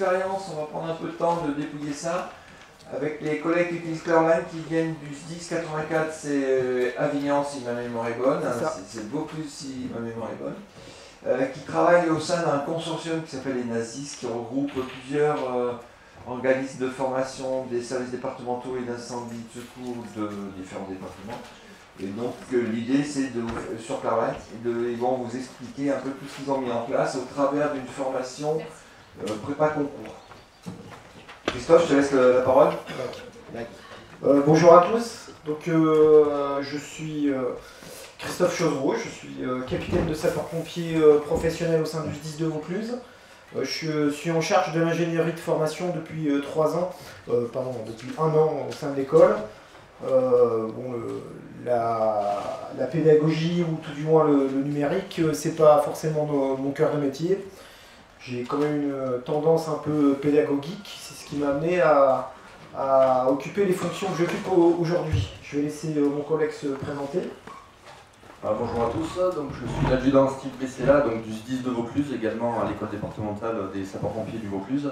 expérience, on va prendre un peu de temps de dépouiller ça. Avec les collègues qui utilisent Clearline qui viennent du SDIS 84, c'est Avignon si ma mémoire est bonne, c'est Vaucluse si ma mémoire est bonne, qui travaillent au sein d'un consortium qui s'appelle les NASIS, qui regroupe plusieurs organismes de formation des services départementaux et d'incendie de secours de différents départements. Et donc l'idée c'est sur Clearline, ils vont vous expliquer un peu tout ce qu'ils ont mis en place au travers d'une formation prépa concours. Christophe, je te laisse la parole. Bonjour à tous. Donc, je suis Christophe Chauzereau, je suis capitaine de sapeurs-pompiers professionnel au sein du SDIS de Vaucluse. Je suis en charge de l'ingénierie de formation depuis 3 ans, depuis 1 an au sein de l'école. La pédagogie ou tout du moins le numérique, c'est pas forcément mon cœur de métier. J'ai quand même une tendance un peu pédagogique, c'est ce qui m'a amené à occuper les fonctions que j'occupe aujourd'hui. Je vais laisser mon collègue se présenter. Bonjour à tous, donc je suis l'adjudant Steve Bessella, donc du SDIS de Vaucluse, également à l'école départementale des sapeurs-pompiers du Vaucluse.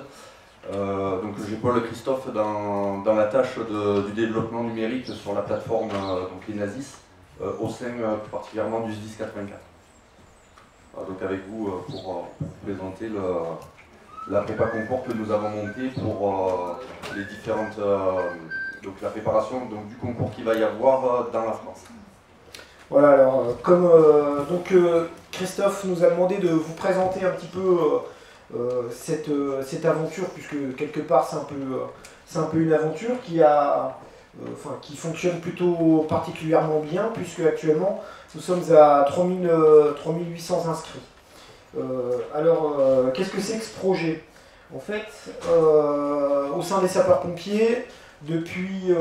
Donc j'épaule Christophe dans la tâche du développement numérique sur la plateforme donc les NASIS, au sein plus particulièrement du SDIS 84. Donc avec vous pour présenter la prépa concours que nous avons montée pour les différentes donc la préparation donc, du concours qu'il va y avoir dans la France. Voilà, alors comme Christophe nous a demandé de vous présenter un petit peu cette aventure, puisque quelque part c'est un peu une aventure qui fonctionne plutôt particulièrement bien, puisque actuellement nous sommes à 3800 inscrits. Qu'est-ce que c'est que ce projet? En fait, au sein des sapeurs-pompiers, depuis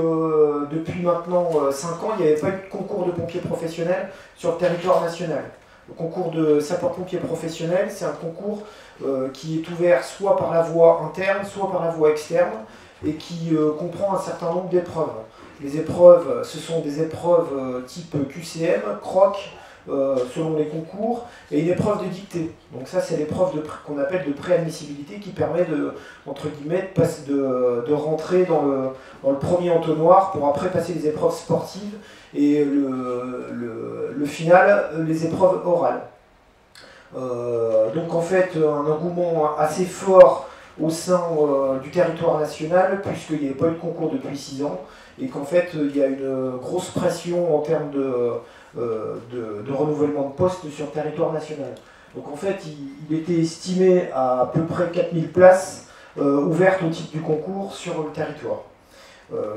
maintenant 5 ans, il n'y avait pas eu de concours de pompiers professionnels sur le territoire national. Le concours de sapeurs-pompiers professionnels, c'est un concours qui est ouvert soit par la voie interne, soit par la voie externe, et qui comprend un certain nombre d'épreuves. Les épreuves, ce sont des épreuves type QCM, CROC, selon les concours, et une épreuve de dictée. Donc ça, c'est l'épreuve qu'on appelle de préadmissibilité qui permet entre guillemets, de rentrer dans le premier entonnoir pour après passer les épreuves sportives et le final, les épreuves orales. Donc en fait, un engouement assez fort au sein du territoire national, puisqu'il n'y avait pas eu de concours depuis 6 ans, et qu'en fait, il y a une grosse pression en termes de renouvellement de postes sur le territoire national. Donc en fait, il était estimé à peu près 4000 places ouvertes au titre du concours sur le territoire.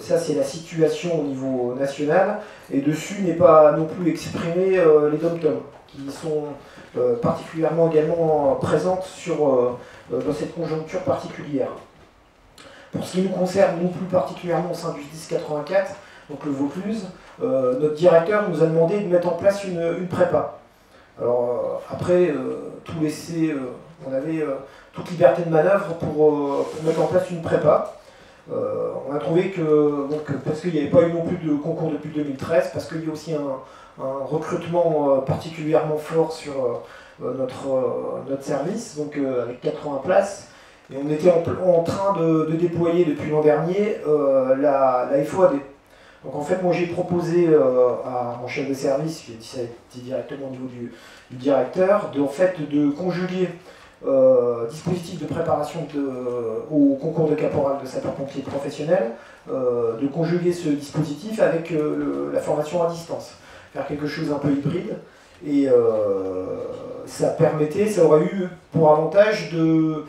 Ça, c'est la situation au niveau national, et dessus n'est pas non plus exprimé les dom-toms, qui sont particulièrement également présentes dans cette conjoncture particulière. Pour ce qui nous concerne, nous plus particulièrement au sein du SDIS 84, donc le Vaucluse, notre directeur nous a demandé de mettre en place une prépa. Alors après, tout laissé, on avait toute liberté de manœuvre pour mettre en place une prépa. On a trouvé que, parce qu'il n'y avait pas eu non plus de concours depuis 2013, parce qu'il y a aussi un recrutement particulièrement fort sur notre service, donc avec 80 places. Et on était en train de déployer depuis l'an dernier la FOAD. Donc en fait, moi j'ai proposé à mon chef de service, qui était directement au niveau du directeur, de conjuguer dispositif de préparation au concours de caporal de sapeurs-pompiers professionnels, de conjuguer ce dispositif avec la formation à distance, faire quelque chose un peu hybride, et ça aurait eu pour avantage de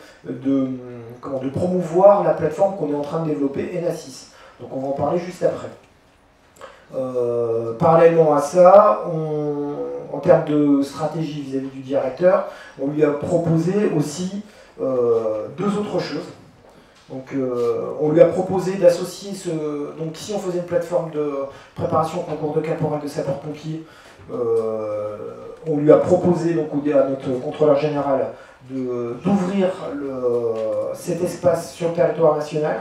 promouvoir la plateforme qu'on est en train de développer, NA6. Donc on va en parler juste après. Parallèlement à ça, en termes de stratégie vis-à-vis du directeur, on lui a proposé aussi 2 autres choses. Donc, on lui a proposé d'associer donc si on faisait une plateforme de préparation au concours de caporal de sapeurs-pompiers, on lui a proposé donc à notre contrôleur général d'ouvrir cet espace sur le territoire national,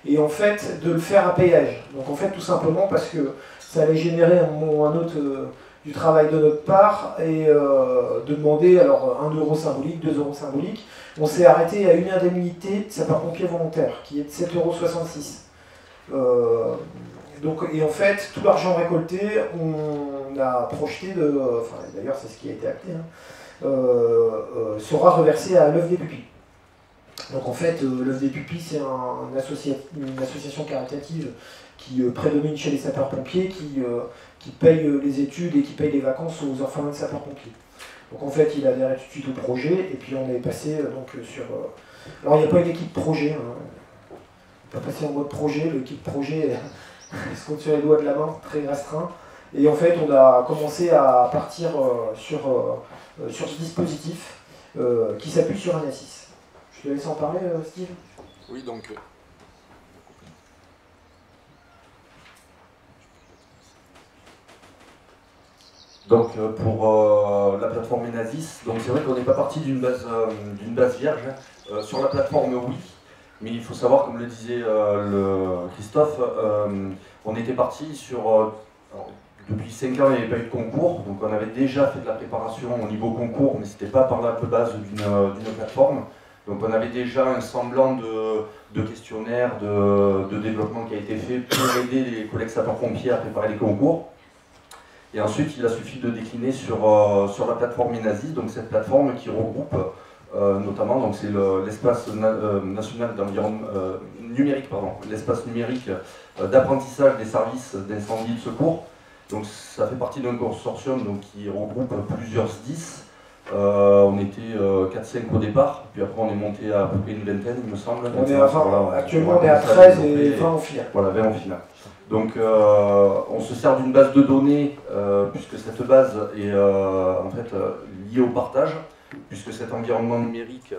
et en fait de le faire à péage. Donc en fait tout simplement parce que ça allait générer du travail de notre part et de demander alors 1 euro symbolique, 2 euros symboliques. On s'est arrêté à une indemnité de sapeur-pompier volontaire qui est de 7,66 €. Et en fait, tout l'argent récolté, on a projeté d'ailleurs c'est ce qui a été acté, sera reversé à l'œuvre des pupilles. Donc en fait, l'œuvre des pupilles, c'est une association caritative qui prédomine chez les sapeurs-pompiers, qui paye les études et qui paye les vacances aux orphelins de sapeurs-pompiers. Donc en fait, il a adhéré tout de suite au projet, et puis on est passé sur... alors il n'y a pas une équipe projet, on n'est pas passé en mode projet, l'équipe projet se compte sur les doigts de la main, très restreint. Et en fait, on a commencé à partir sur ce dispositif qui s'appuie sur un A6. Je te laisse en parler, Steve. Oui, donc... Donc pour la plateforme Enasis, donc c'est vrai qu'on n'est pas parti d'une base vierge. Sur la plateforme, oui, mais il faut savoir, comme le disait Christophe, on était parti sur... depuis 5 ans, il n'y avait pas eu de concours, donc on avait déjà fait de la préparation au niveau concours, mais ce n'était pas par la base d'une plateforme. Donc on avait déjà un semblant de questionnaire, de développement qui a été fait pour aider les collègues sapeurs-pompiers à préparer les concours. Et ensuite, il a suffi de décliner sur la plateforme Enasis, donc cette plateforme qui regroupe notamment, donc c'est l'espace national d'environnement numérique, l'espace numérique d'apprentissage des services d'incendie et de secours. Donc ça fait partie d'un consortium donc, qui regroupe plusieurs SDIS. On était 4-5 au départ, puis après on est monté à peu près une vingtaine, il me semble. Actuellement on est à 13 et 20 au final. Voilà, 20 au final. Donc on se sert d'une base de données, puisque cette base est en fait liée au partage, puisque cet environnement numérique...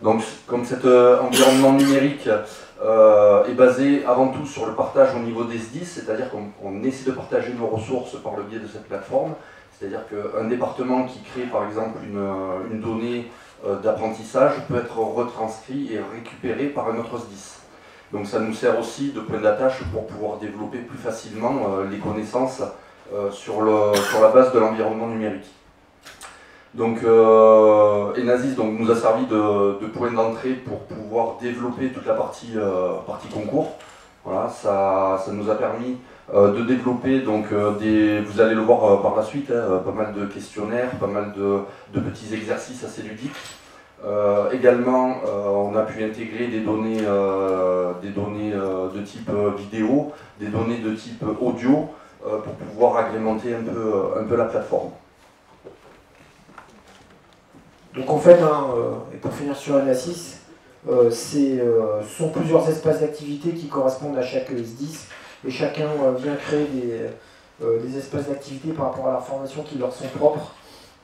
Donc comme cet environnement numérique est basé avant tout sur le partage au niveau des SDIS, c'est-à-dire qu'on essaie de partager nos ressources par le biais de cette plateforme, c'est-à-dire qu'un département qui crée par exemple une donnée d'apprentissage peut être retranscrit et récupéré par un autre SDIS. Donc ça nous sert aussi de point d'attache pour pouvoir développer plus facilement les connaissances sur la base de l'environnement numérique. Donc Enasis nous a servi de point d'entrée pour pouvoir développer toute la partie concours. Voilà, ça nous a permis de développer, vous allez le voir par la suite, pas mal de questionnaires, pas mal de petits exercices assez ludiques. Également, on a pu intégrer des données de type vidéo, des données de type audio, pour pouvoir agrémenter un peu la plateforme. Donc en fait, et pour finir sur Enasis, ce sont plusieurs espaces d'activité qui correspondent à chaque SDIS, et chacun vient créer des espaces d'activité par rapport à la formation qui leur sont propres,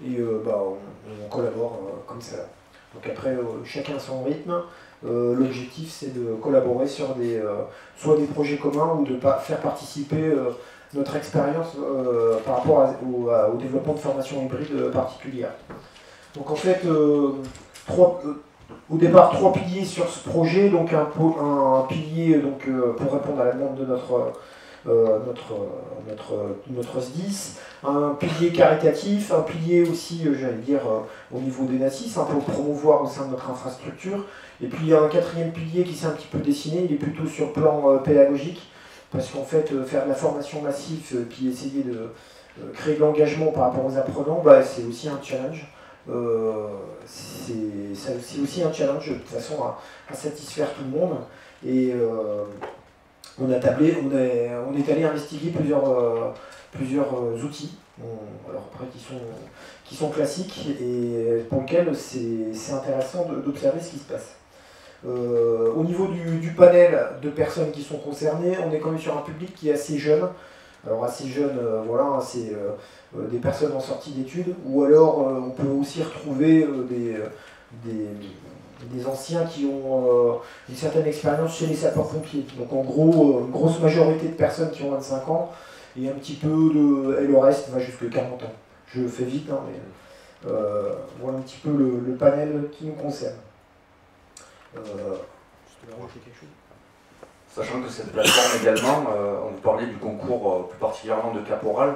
et on collabore comme ça. Donc après, chacun à son rythme. L'objectif, c'est de collaborer sur soit des projets communs ou de faire participer notre expérience par rapport au développement de formations hybrides particulières. Donc en fait, au départ, 3 piliers sur ce projet. Donc un pilier pour répondre à la demande de notre SDIS, un pilier caritatif, un pilier aussi, j'allais dire, au niveau d'Enasis, pour promouvoir au sein de notre infrastructure. Et puis il y a un 4e pilier qui s'est un petit peu dessiné, il est plutôt sur le plan pédagogique, parce qu'en fait, faire de la formation massive, puis essayer de créer de l'engagement par rapport aux apprenants, c'est aussi un challenge. C'est aussi un challenge de toute façon à satisfaire tout le monde. Et on est allé investiguer plusieurs outils, alors après qui sont classiques et pour lesquels c'est intéressant d'observer ce qui se passe. Au niveau du panel de personnes qui sont concernées, on est quand même sur un public qui est assez jeune. Alors assez jeune, voilà, c'est des personnes en sortie d'études, ou alors on peut aussi retrouver des anciens qui ont une certaine expérience chez les sapeurs-pompiers. Donc en gros, une grosse majorité de personnes qui ont 25 ans, et un petit peu et le reste va jusqu'à 40 ans. Je fais vite, mais voilà un petit peu le panel qui nous concerne. Je te rajouter quelque chose ? Sachant que cette plateforme également, on vous parlait du concours plus particulièrement de caporal,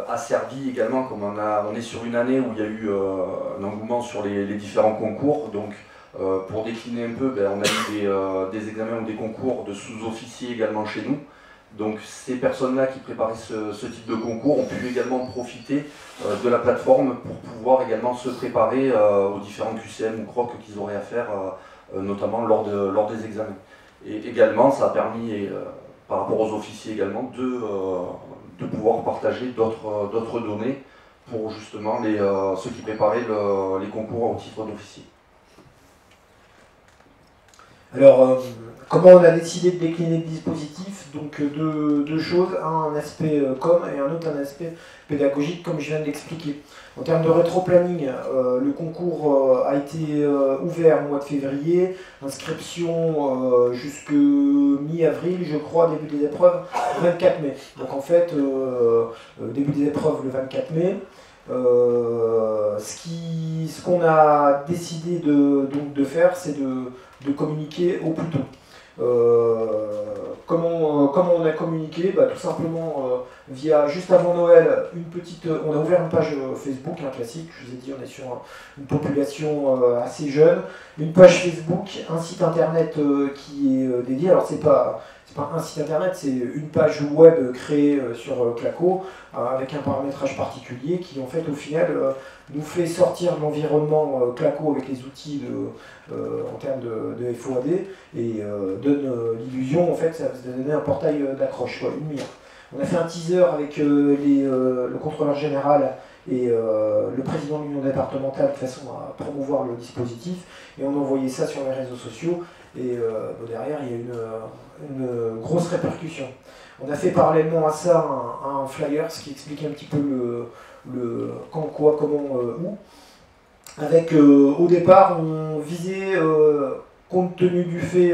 a servi également, comme on est sur une année où il y a eu un engouement sur les différents concours, donc pour décliner un peu, on a eu des examens ou des concours de sous-officiers également chez nous. Donc ces personnes-là qui préparaient ce type de concours ont pu également profiter de la plateforme pour pouvoir également se préparer aux différents QCM ou crocs qu'ils auraient à faire, notamment lors des examens. Et également, ça a permis, par rapport aux officiers également, de pouvoir partager d'autres données pour justement ceux qui préparaient les concours au titre d'officier. Alors, comment on a décidé de décliner le dispositif? Donc deux choses, un aspect com et un autre un aspect pédagogique, comme je viens de l'expliquer. En termes de rétro-planning, le concours a été ouvert au mois de février, inscription jusqu'à mi-avril, je crois, début des épreuves, 24 mai. Donc en fait, début des épreuves le 24 mai. Ce qu'on a décidé de faire, c'est de communiquer au plus tôt. Comment on a communiqué? Tout simplement via, juste avant Noël, on a ouvert une page Facebook, classique, je vous ai dit, on est sur une population assez jeune, une page Facebook, un site internet qui est dédié, alors c'est pas un site internet, c'est une page web créée sur Claco, avec un paramétrage particulier qui en fait au final nous fait sortir de l'environnement Claco avec les outils en termes de FOAD et donne l'illusion, en fait, ça va donner un portail d'accroche, une mire. On a fait un teaser avec le contrôleur général et le président de l'union départementale de façon à promouvoir le dispositif, et on a envoyé ça sur les réseaux sociaux, et derrière il y a une grosse répercussion. On a fait parallèlement à ça un flyer qui explique un petit peu le quand, quoi, comment, où. Avec, au départ, on visait, compte tenu du fait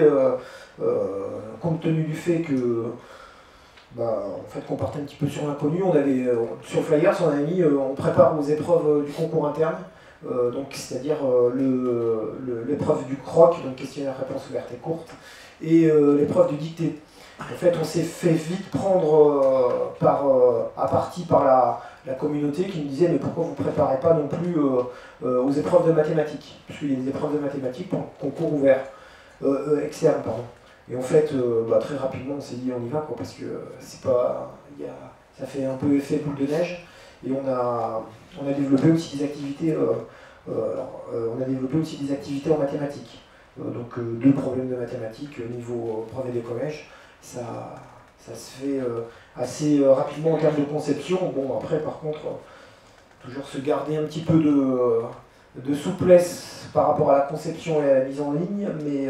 que, en fait, qu'on partait un petit peu sur l'inconnu, sur Flyers, on avait mis, on prépare aux épreuves du concours interne, donc c'est-à-dire l'épreuve du croc, donc questionnaire réponse ouverte et courte, et l'épreuve du dictée. En fait, on s'est fait vite prendre à partie par la communauté qui nous disait mais pourquoi vous ne préparez pas non plus aux épreuves de mathématiques, puisqu'il y a des épreuves de mathématiques pour concours ouvert, externe, pardon. Et en fait, très rapidement, on s'est dit on y va, quoi, parce que c'est pas, ça fait un peu effet boule de neige, et on a développé aussi des activités, en mathématiques. Donc 2 problèmes de mathématiques au niveau brevet des collèges. Ça se fait assez rapidement en termes de conception. Bon, après, par contre, toujours se garder un petit peu de souplesse par rapport à la conception et à la mise en ligne, mais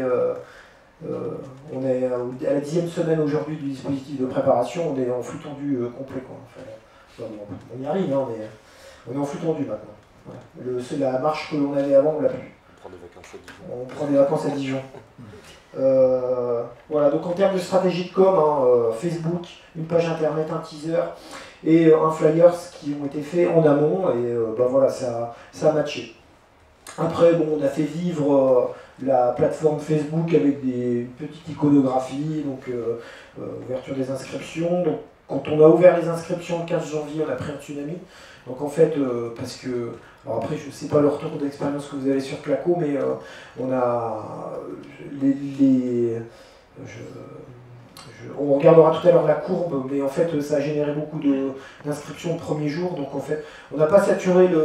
on est à la 10e semaine aujourd'hui du dispositif de préparation, on est en flux tendu complet, quoi. Enfin, on y arrive, hein, mais on est en flux tendu maintenant. Voilà. La marche que l'on avait avant, on l'a plus. On prend des vacances à Dijon. Voilà, donc en termes de stratégie de com, Facebook, une page internet, un teaser et un flyers qui ont été faits en amont, et voilà, ça a matché. Après, on a fait vivre la plateforme Facebook avec des petites iconographies, donc ouverture des inscriptions. Donc, quand on a ouvert les inscriptions le 15 janvier, on a pris un tsunami. Donc en fait, parce que, alors après je ne sais pas le retour d'expérience que vous avez sur Claco, mais on a on regardera tout à l'heure la courbe, mais en fait ça a généré beaucoup d'inscriptions au premier jour, donc en fait on n'a pas saturé la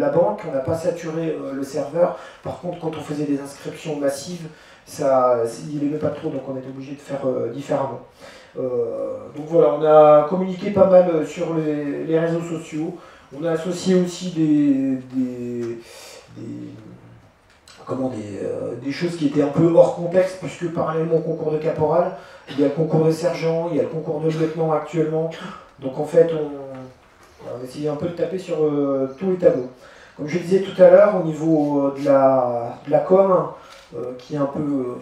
banque, on n'a pas saturé le serveur. Par contre, quand on faisait des inscriptions massives, il n'aimait pas trop, donc on était obligé de faire différemment. Donc voilà, on a communiqué pas mal sur les réseaux sociaux. On a associé aussi des choses qui étaient un peu hors contexte, puisque parallèlement au concours de caporal, il y a le concours de sergent, il y a le concours de lieutenant actuellement. Donc en fait, on a essayé un peu de taper sur tous les tableaux. Comme je disais tout à l'heure, au niveau de la com, qui est un peu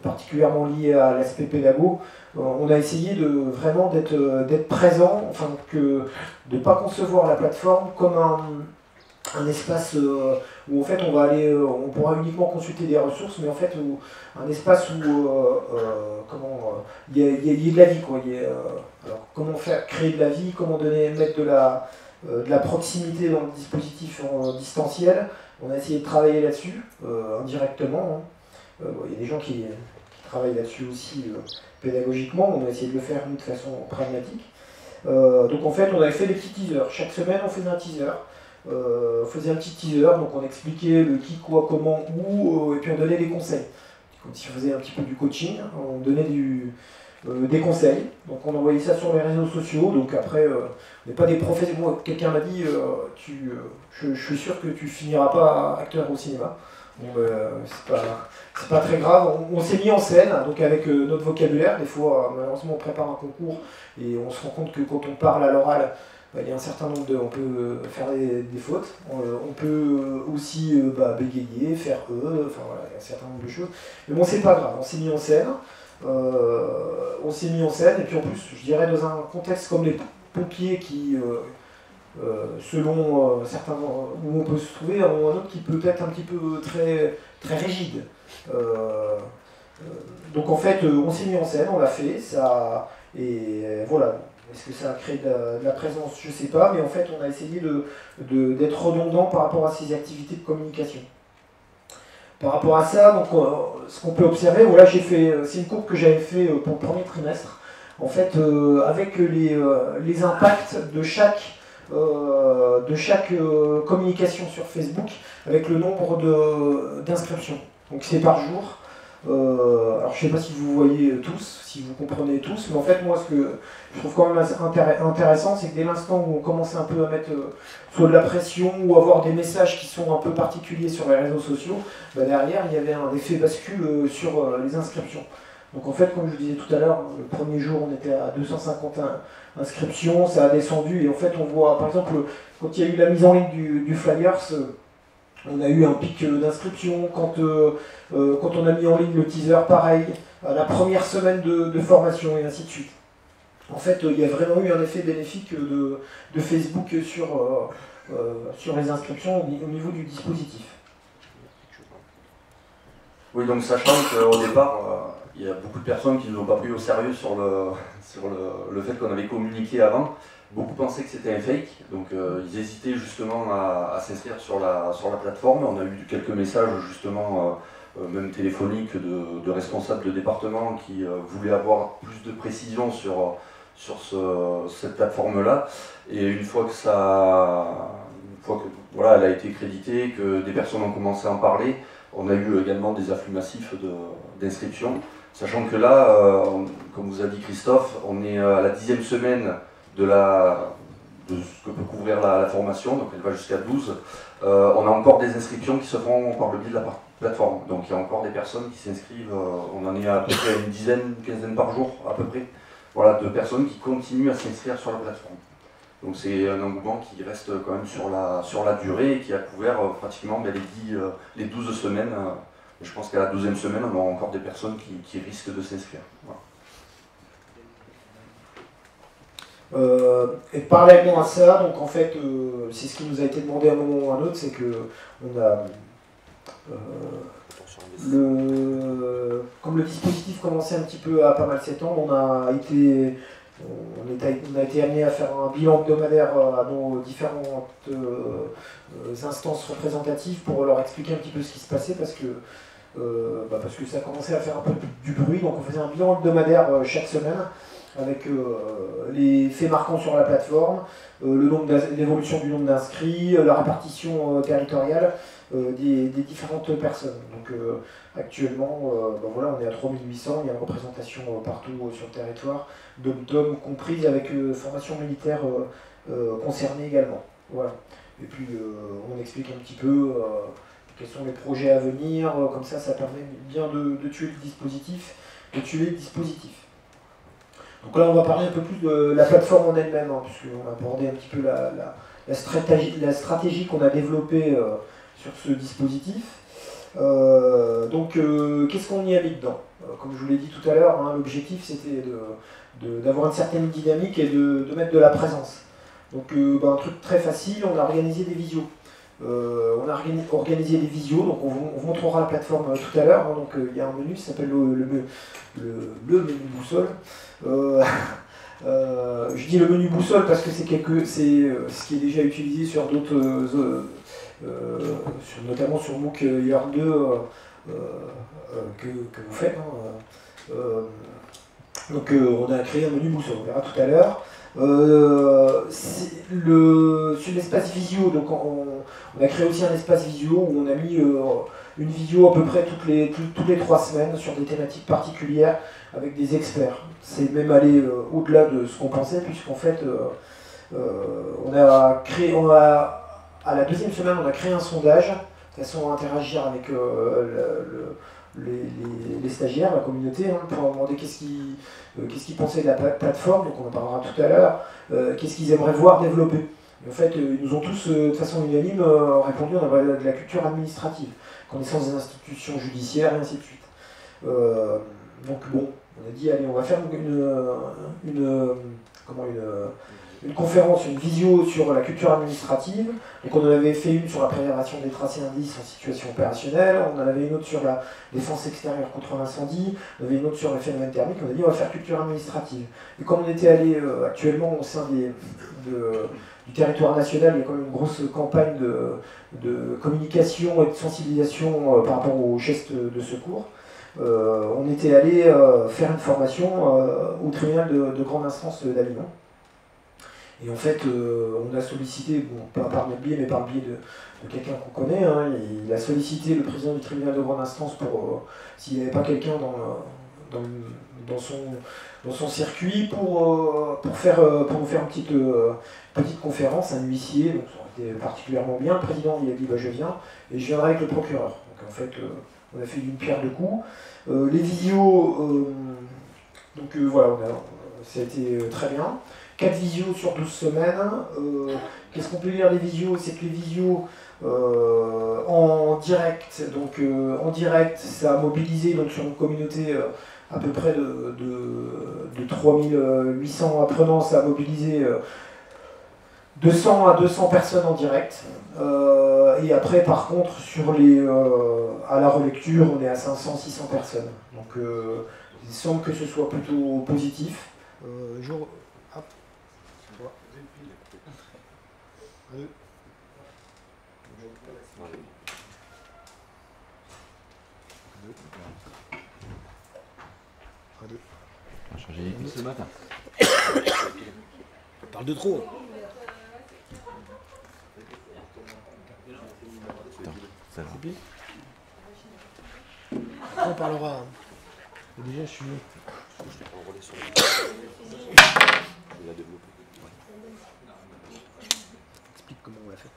particulièrement lié à l'aspect pédago, on a essayé vraiment d'être présent, enfin de ne pas concevoir la plateforme comme un espace où en fait on va aller, on pourra uniquement consulter des ressources, mais en fait un espace où il y a de la vie, quoi. Alors comment faire créer de la vie, comment mettre de la proximité dans le dispositif en distanciel. On a essayé de travailler là-dessus indirectement. Hein. Il y a des gens qui travaillent là-dessus aussi pédagogiquement. On a essayé de le faire nous, de façon pragmatique. Donc en fait on avait fait des petits teasers. Chaque semaine on faisait un teaser. On faisait un petit teaser, donc on expliquait le qui, quoi, comment, où, et puis on donnait des conseils. Comme si on faisait un petit peu du coaching, on donnait des conseils. Donc on envoyait ça sur les réseaux sociaux, donc après, on n'est pas des professionnels. Moi, quelqu'un m'a dit, je suis sûr que tu finiras pas acteur au cinéma. Bon, c'est pas très grave. On s'est mis en scène, donc avec notre vocabulaire. Des fois, malheureusement, on prépare un concours et on se rend compte que quand on parle à l'oral, il y a un certain nombre on peut faire des fautes, on peut aussi bégayer, faire enfin voilà, il y a un certain nombre de choses. Mais bon, c'est pas grave, on s'est mis en scène, et puis en plus, je dirais dans un contexte comme les pompiers qui, selon certains où on peut se trouver, un autre qui peut être un petit peu très, très rigide. Donc en fait, on s'est mis en scène, on l'a fait, et voilà. Est-ce que ça a créé de la présence? Je ne sais pas, mais en fait, on a essayé d'être redondant par rapport à ces activités de communication. Par rapport à ça, donc, ce qu'on peut observer, voilà, c'est une courbe que j'avais fait pour le premier trimestre. En fait, avec les impacts de chaque communication sur Facebook, avec le nombre d'inscriptions. Donc c'est par jour. Alors je ne sais pas si vous voyez tous, si vous comprenez tous, mais en fait moi ce que je trouve quand même intéressant, c'est que dès l'instant où on commençait un peu à mettre soit de la pression ou avoir des messages qui sont un peu particuliers sur les réseaux sociaux, derrière il y avait un effet bascule sur les inscriptions. Donc en fait, comme je vous disais tout à l'heure, le premier jour on était à 251 inscriptions, ça a descendu et en fait on voit par exemple quand il y a eu la mise en ligne du Flyers, on a eu un pic d'inscription. Quand on a mis en ligne le teaser, pareil, à la première semaine de formation et ainsi de suite. En fait, il y a vraiment eu un effet bénéfique de Facebook sur les inscriptions au niveau du dispositif. Oui, donc sachant qu'au départ, il y a beaucoup de personnes qui ne l'ont pas pris au sérieux sur le fait qu'on avait communiqué avant. Beaucoup pensaient que c'était un fake, donc ils hésitaient justement à s'inscrire sur la plateforme. On a eu quelques messages justement, même téléphoniques, de responsables de département qui voulaient avoir plus de précision sur cette plateforme-là. Et une fois que voilà, elle a été créditée, que des personnes ont commencé à en parler, on a eu également des afflux massifs d'inscriptions. Sachant que là, comme vous a dit Christophe, on est à la 10e semaine de ce que peut couvrir la formation, donc elle va jusqu'à 12. On a encore des inscriptions qui se font par le biais de la plateforme. Donc il y a encore des personnes qui s'inscrivent, on en est à peu près une quinzaine par jour à peu près, voilà, de personnes qui continuent à s'inscrire sur la plateforme. Donc c'est un engouement qui reste quand même sur la durée et qui a couvert pratiquement les 12 semaines. Je pense qu'à la 12e semaine, on aura encore des personnes qui risquent de s'inscrire. Voilà. Et parallèlement à ça, donc en fait, c'est ce qui nous a été demandé à un moment ou à un autre, c'est que on a comme le dispositif commençait un petit peu à pas mal s'étendre, on a été amené à faire un bilan hebdomadaire à nos différentes instances représentatives pour leur expliquer un petit peu ce qui se passait parce que ça commençait à faire un peu du bruit. Donc on faisait un bilan hebdomadaire chaque semaine avec les faits marquants sur la plateforme, l'évolution du nombre d'inscrits, la répartition territoriale des différentes personnes. Donc actuellement, voilà, on est à 3800, il y a une représentation partout sur le territoire, d'hommes comprises avec formation militaire concernée également. Voilà. Et puis on explique un petit peu quels sont les projets à venir, comme ça permet bien de tuer le dispositif, Donc là on va parler un peu plus de la plateforme en elle-même, puisqu'on a abordé un petit peu la stratégie qu'on a développée sur ce dispositif. Donc qu'est-ce qu'on y a mis dedans? Comme je vous l'ai dit tout à l'heure, l'objectif c'était d'avoir une certaine dynamique et de mettre de la présence. Donc un truc très facile, on a organisé des visios. On a organisé des visios, donc on vous montrera la plateforme tout à l'heure. Hein, donc il y a un menu qui s'appelle le menu boussole. Je dis le menu boussole parce que c'est ce qui est déjà utilisé sur d'autres, notamment sur MOOC Year 2 que vous faites. Hein, donc on a créé un menu boussole, on verra tout à l'heure. Sur l'espace visio, donc on a créé aussi un espace visio où on a mis une visio à peu près toutes les 3 semaines sur des thématiques particulières avec des experts. C'est même allé au-delà de ce qu'on pensait, puisqu'en fait à la 2e semaine on a créé un sondage de façon à interagir avec les stagiaires, la communauté, hein, pour leur demander qu'est-ce qu'ils pensaient de la plateforme, donc on en parlera tout à l'heure, qu'est-ce qu'ils aimeraient voir développer. Et en fait, ils nous ont tous, de façon unanime, répondu on aimerait de la culture administrative, connaissance des institutions judiciaires, et ainsi de suite. Donc bon, on a dit, allez, on va faire une conférence, une visio sur la culture administrative. Donc on en avait fait une sur la préservation des traces et indices en situation opérationnelle, on en avait une autre sur la défense extérieure contre l'incendie, on avait une autre sur les phénomènes thermiques, on a dit on va faire culture administrative. Et comme on était allé actuellement au sein du territoire national, il y a quand même une grosse campagne de communication et de sensibilisation par rapport aux gestes de secours. On était allé faire une formation au tribunal de grande instance d'Avignon. Et en fait, on a sollicité, bon, pas par notre biais, mais par le biais de quelqu'un qu'on connaît, hein, il a sollicité le président du tribunal de grande instance pour s'il n'y avait pas quelqu'un dans son circuit pour nous faire une petite conférence, un huissier, donc ça aurait été particulièrement bien. Le président il a dit bah, je viens, et je viendrai avec le procureur. Donc en fait, on a fait d'une pierre deux coups. Les visios, voilà, ça a été très bien. 4 visios sur 12 semaines. Qu'est-ce qu'on peut dire des visios? C'est que les visios en direct, donc en direct, ça a mobilisé donc, sur une communauté à peu près de 3800 apprenants, ça a mobilisé 200 à 200 personnes en direct. Et après, par contre, à la relecture, on est à 500-600 personnes. Donc il semble que ce soit plutôt positif. Changer les pistes ce matin. On parle de trop. Ça va. Après, on parlera. Déjà, je suis. Explique comment on l'a fait.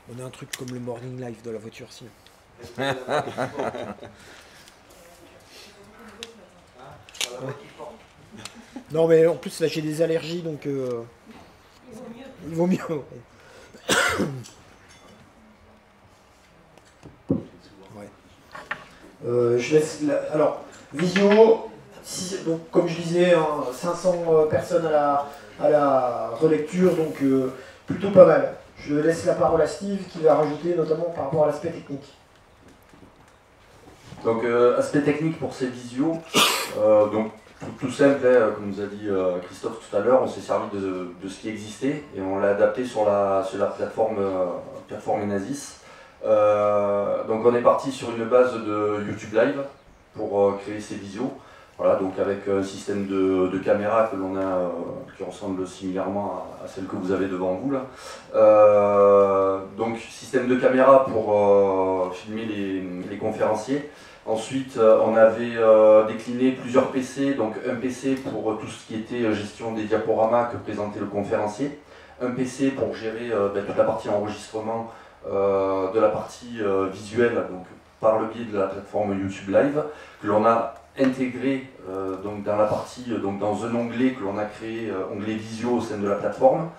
On a un truc comme le morning live de la voiture, si. Ouais. Non mais en plus là j'ai des allergies donc il vaut mieux. Ouais. Je laisse alors visio, donc comme je disais, hein, 500 personnes à la relecture, donc plutôt pas mal. Je laisse la parole à Steve qui va rajouter notamment par rapport à l'aspect technique. Donc aspect technique pour ces visios, donc tout simple, hein, comme nous a dit Christophe tout à l'heure, on s'est servi de ce qui existait et on l'a adapté sur la plateforme Enasis. Donc on est parti sur une base de YouTube Live pour créer ces visios. Voilà, donc avec un système de caméra que l'on a, qui ressemble similairement à celle que vous avez devant vous là. Donc système de caméra pour filmer les conférenciers. Ensuite, on avait décliné plusieurs PC, donc un PC pour tout ce qui était gestion des diaporamas que présentait le conférencier, un PC pour gérer toute la partie enregistrement de la partie visuelle, donc par le biais de la plateforme YouTube Live, que l'on a intégré donc dans la partie, donc dans un onglet que l'on a créé, onglet visio au sein de la plateforme.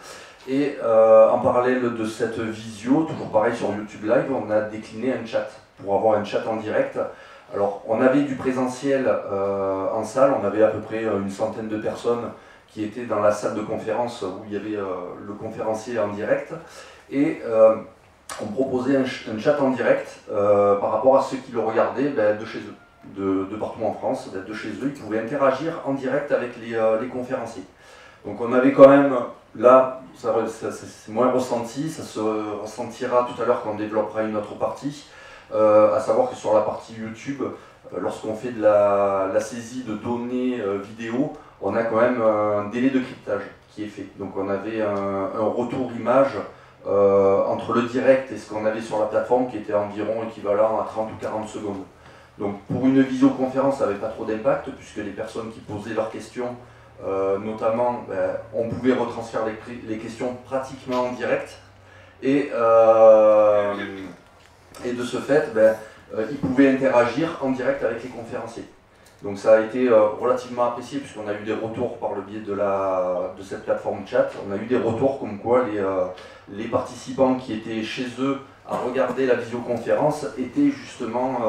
Et en parallèle de cette visio, toujours pareil sur YouTube Live, on a décliné un chat pour avoir un chat en direct Alors, on avait du présentiel en salle, on avait à peu près une centaine de personnes qui étaient dans la salle de conférence où il y avait le conférencier en direct, et on proposait un chat en direct par rapport à ceux qui le regardaient de chez eux, de partout en France, de chez eux. Ils pouvaient interagir en direct avec les conférenciers. Donc on avait quand même, là, c'est moins ressenti, ça se ressentira tout à l'heure quand on développera une autre partie, à savoir que sur la partie YouTube, lorsqu'on fait de la saisie de données vidéo, on a quand même un délai de cryptage qui est fait. Donc on avait un retour image entre le direct et ce qu'on avait sur la plateforme qui était environ équivalent à 30 ou 40 secondes. Donc pour une visioconférence, ça n'avait pas trop d'impact puisque les personnes qui posaient leurs questions, notamment, on pouvait retransférer les questions pratiquement en direct et de ce fait, ils pouvaient interagir en direct avec les conférenciers. Donc ça a été relativement apprécié puisqu'on a eu des retours par le biais de cette plateforme chat. On a eu des retours comme quoi les participants qui étaient chez eux à regarder la visioconférence étaient justement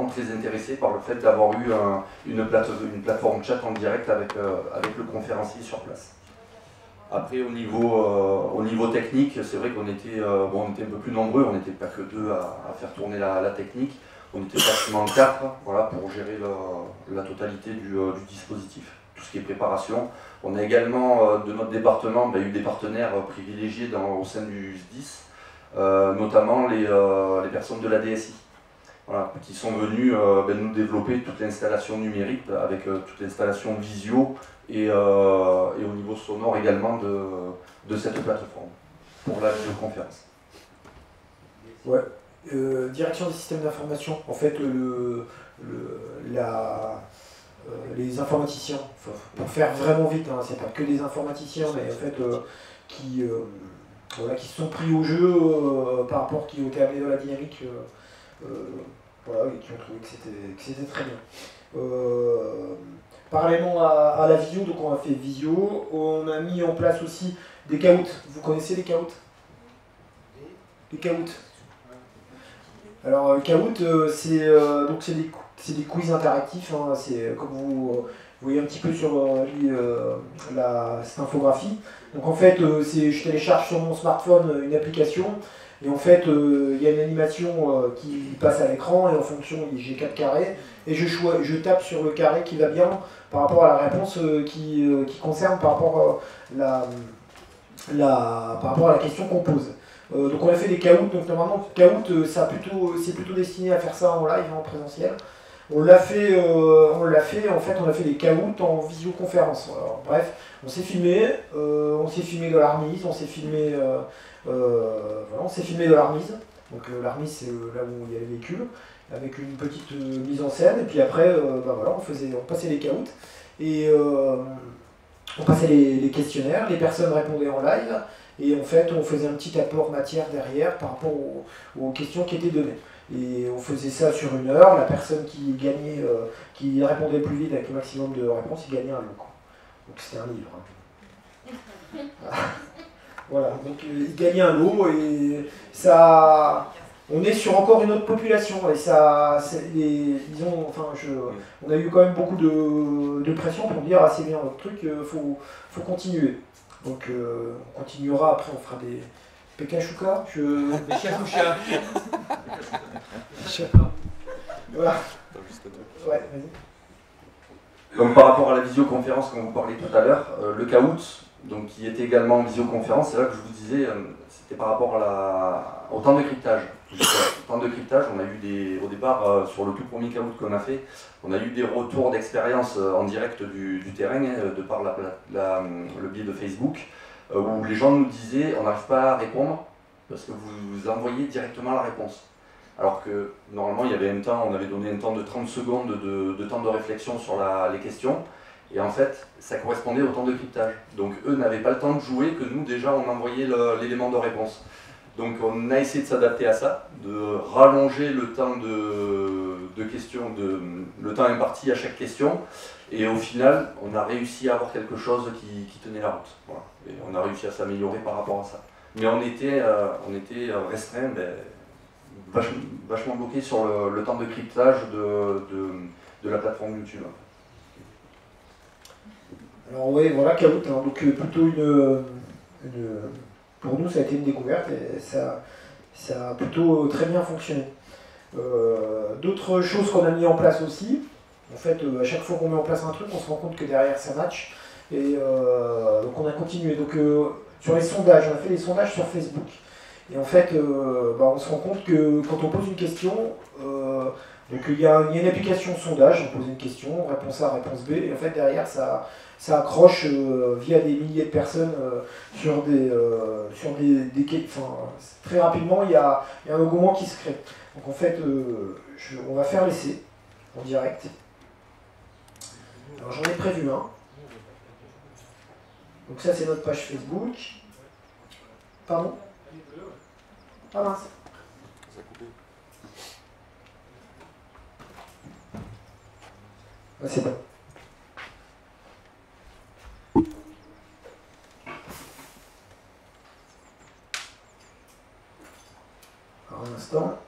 très intéressés par le fait d'avoir eu une plateforme chat en direct avec le conférencier sur place. Après, au niveau technique, c'est vrai qu'on était, on était un peu plus nombreux, on n'était pas que deux à faire tourner la technique. On était pratiquement 4 voilà, pour gérer la totalité du dispositif, tout ce qui est préparation. On a également, de notre département, eu des partenaires privilégiés au sein du SDIS, notamment les personnes de la DSI, voilà, qui sont venus nous développer toute l'installation numérique avec toute l'installation visio et au niveau sonore également de cette plateforme pour la visioconférence. Ouais. Direction des systèmes d'information, en fait les informaticiens, pour faire vraiment vite, hein, c'est pas que des informaticiens, mais en fait qui se sont pris au jeu par rapport, qui ont été amenés dans la dynamique, voilà, et qui ont trouvé que c'était très bien. Parallèlement à la visio, donc on a fait visio, on a mis en place aussi des caouts. Vous connaissez les caouts? Les caouts. Alors, Kahoot, c'est des quiz interactifs, hein, c'est comme vous voyez un petit peu sur cette infographie. Donc en fait, je télécharge sur mon smartphone une application, et en fait, il y a une animation qui passe à l'écran, et en fonction, j'ai 4 carrés, et je tape sur le carré qui va bien par rapport à la réponse qui concerne par rapport à la question qu'on pose. Donc on a fait des caouts, donc normalement caout c'est plutôt destiné à faire ça en live, en présentiel. On a fait des caouts en visioconférence. Alors, bref, on s'est filmé de la remise, on s'est filmé de la remise. Donc la remise c'est là où il y a les véhicules, avec une petite mise en scène, et puis après on passait les caouts, et on passait les questionnaires, les personnes répondaient en live. Et en fait, on faisait un petit apport matière derrière par rapport aux questions qui étaient données. Et on faisait ça sur 1 heure. La personne qui gagnait, qui répondait plus vite avec le maximum de réponses, il gagnait un lot. Donc c'était un livre. Voilà, donc il gagnait un lot, et ça. On est sur encore une autre population, et ça, on a eu quand même beaucoup de pression pour dire c'est bien votre truc, faut continuer. Donc on continuera, après on fera des Pekashuka, Des Shakusha. Voilà. Ouais, vas-y. Donc par rapport à la visioconférence dont vous parliez tout à l'heure, le caout, donc qui était également en visioconférence, c'est là que je vous disais, c'était par rapport au temps de cryptage. Au temps de cryptage, on a eu au départ, sur le tout premier caout qu'on a fait, on a eu des retours d'expérience en direct du terrain, de par le biais de Facebook, où les gens nous disaient on n'arrive pas à répondre parce que vous envoyez directement la réponse. Alors que normalement on avait donné un temps de 30 secondes de temps de réflexion sur les questions, et en fait ça correspondait au temps de cryptage. Donc eux n'avaient pas le temps de jouer, que nous déjà on envoyait l'élément de réponse. Donc on a essayé de s'adapter à ça, de rallonger le temps de questions, le temps imparti à chaque question, et au final on a réussi à avoir quelque chose qui tenait la route. Voilà. Et on a réussi à s'améliorer par rapport à ça. Mais on était restreint vachement bloqué sur le temps de cryptage de la plateforme YouTube. Alors oui, voilà, Kahoot, hein, donc plutôt pour nous ça a été une découverte et ça a plutôt très bien fonctionné. D'autres choses qu'on a mis en place aussi, en fait à chaque fois qu'on met en place un truc on se rend compte que derrière ça match et donc on a continué. Donc sur les sondages, on a fait des sondages sur Facebook et en fait on se rend compte que quand on pose une question, donc il y a une application de sondage, on pose une question, réponse A, réponse B, et en fait derrière ça accroche via des milliers de personnes sur des très rapidement il y a un engouement qui se crée. Donc en fait on va faire l'essai en direct. Alors j'en ai prévu un. Donc ça c'est notre page Facebook. Pardon? Ah mince. Ah, c'est bon. Alors, un instant.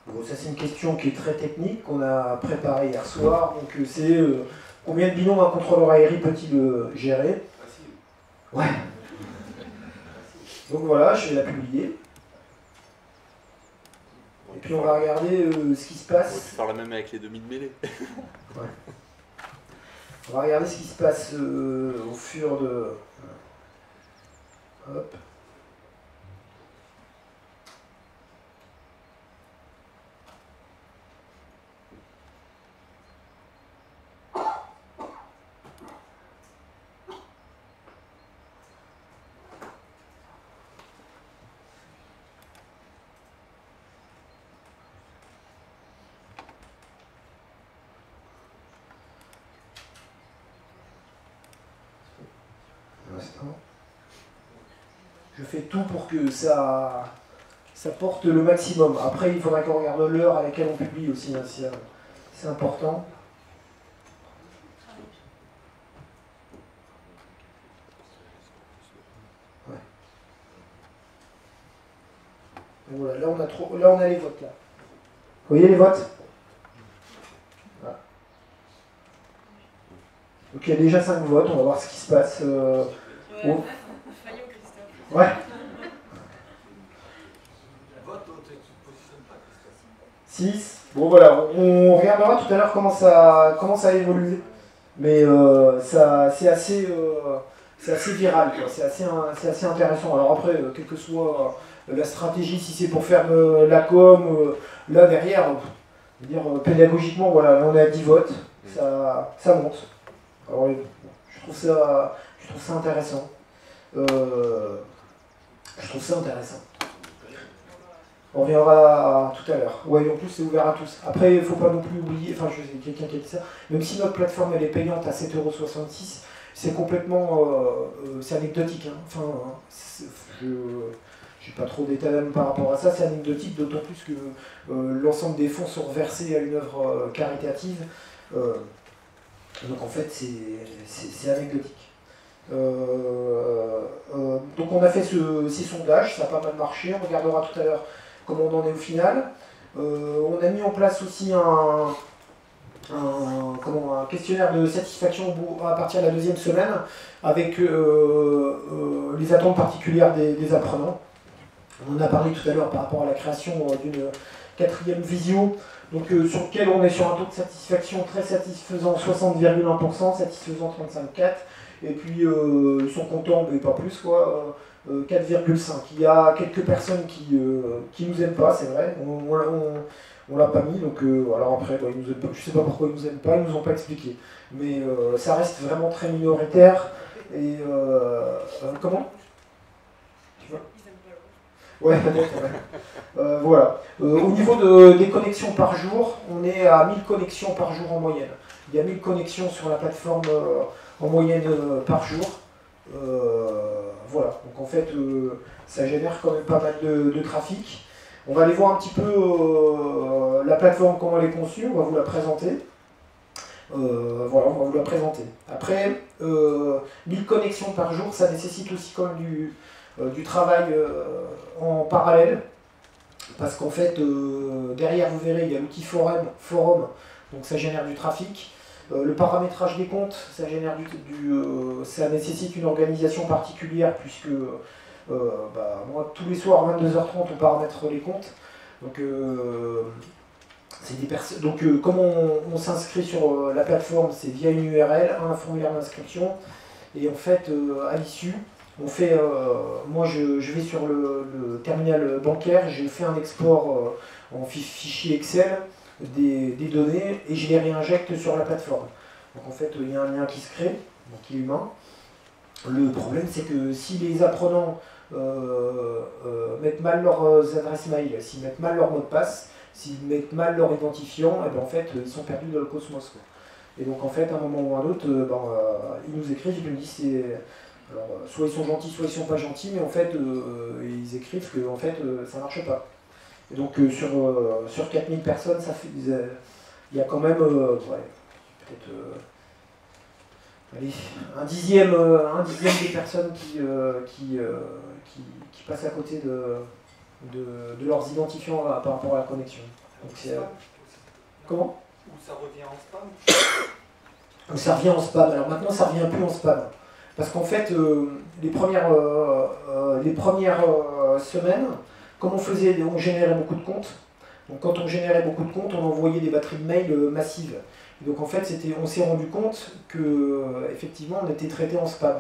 Bon, ça c'est une question qui est très technique, qu'on a préparée hier soir. Donc c'est combien de binômes un contrôleur aérien peut-il gérer? Ouais. Donc voilà, je vais la publier. Et puis on va regarder ce qui se passe. On va faire la même avec les demi de mêlée. Ouais. On va regarder ce qui se passe au fur de... Hop. Je fais tout pour que ça porte le maximum. Après, il faudra qu'on regarde l'heure à laquelle on publie aussi, hein, c'est important. Ouais. Donc voilà, là on a les votes là. Vous voyez les votes? Voilà. Donc il y a déjà 5 votes, on va voir ce qui se passe. Ouais. 6. Bon voilà, on regardera tout à l'heure comment ça a évolué. Mais c'est assez viral, quoi. C'est assez intéressant. Alors après, quelle que soit la stratégie, si c'est pour faire de la com, là derrière, je veux dire, pédagogiquement, voilà, là on est à 10 votes, ça monte. Alors, je trouve ça intéressant. Je trouve ça intéressant. On reviendra tout à l'heure. Ouais, en plus c'est ouvert à tous. Après, il ne faut pas non plus oublier, enfin, je sais quelqu'un qui a dit ça, même si notre plateforme elle est payante à 7,66 €, c'est complètement c'est anecdotique. Hein. Enfin, je n'ai pas trop d'état d'âme par rapport à ça, c'est anecdotique, d'autant plus que l'ensemble des fonds sont reversés à une œuvre caritative. Donc en fait, c'est anecdotique. Donc on a fait ces sondages, ça a pas mal marché, on regardera tout à l'heure comment on en est au final. On a mis en place aussi un questionnaire de satisfaction à partir de la 2e semaine avec les attentes particulières des apprenants. On en a parlé tout à l'heure par rapport à la création d'une 4e visio, donc sur lequel on est sur un taux de satisfaction très satisfaisant, 60,1%, satisfaisant 35,4%. Et puis ils sont contents, mais pas plus, quoi, 4,5. Il y a quelques personnes qui nous aiment pas, c'est vrai, on l'a pas mis, donc alors après, ils nous aiment pas. Je sais pas pourquoi ils nous aiment pas, ils nous ont pas expliqué. Mais ça reste vraiment très minoritaire, et comment? Tu vois? Ouais, peut-être, ouais. Voilà. Au niveau des connexions par jour, on est à 1000 connexions par jour en moyenne. Il y a 1000 connexions sur la plateforme en moyenne par jour. Voilà, donc en fait ça génère quand même pas mal de trafic. On va aller voir un petit peu la plateforme, comment elle est conçue, on va vous la présenter. Voilà, on va vous la présenter. Après, 1000 connexions par jour, ça nécessite aussi quand même du travail en parallèle. Parce qu'en fait, derrière, vous verrez, il y a l'outil forum, donc ça génère du trafic. Le paramétrage des comptes, ça génère ça nécessite une organisation particulière, puisque moi, tous les soirs à 22h30, on paramètre les comptes. Donc, comment on s'inscrit sur la plateforme, c'est via une URL, un formulaire d'inscription. Et en fait, à l'issue, on fait, moi je vais sur le terminal bancaire, j'ai fait un export en fichier Excel des données et je les réinjecte sur la plateforme. Donc en fait, il y a un lien qui se crée, donc qui est humain. Le problème, c'est que si les apprenants mettent mal leurs adresses mail, s'ils mettent mal leur mot de passe, s'ils mettent mal leur identifiant, et ben en fait, ils sont perdus dans le cosmos, quoi. Et donc en fait, à un moment ou à un autre, ils nous écrivent, ils nous disent alors, soit ils sont gentils, soit ils sont pas gentils, mais en fait, ils écrivent que en fait, ça marche pas. Et donc sur 4000 personnes, ça fait, il y a quand même peut-être un dixième des personnes qui passent à côté de leurs identifiants par rapport à la connexion. Donc, comment ? Ou ça revient en spam ? Ou ça revient en spam. Alors maintenant, ça revient plus en spam. Parce qu'en fait, les premières semaines, comme on générait beaucoup de comptes, donc quand on générait beaucoup de comptes, on envoyait des batteries de mails massives. Et donc en fait, on s'est rendu compte qu'effectivement, on était traité en spam.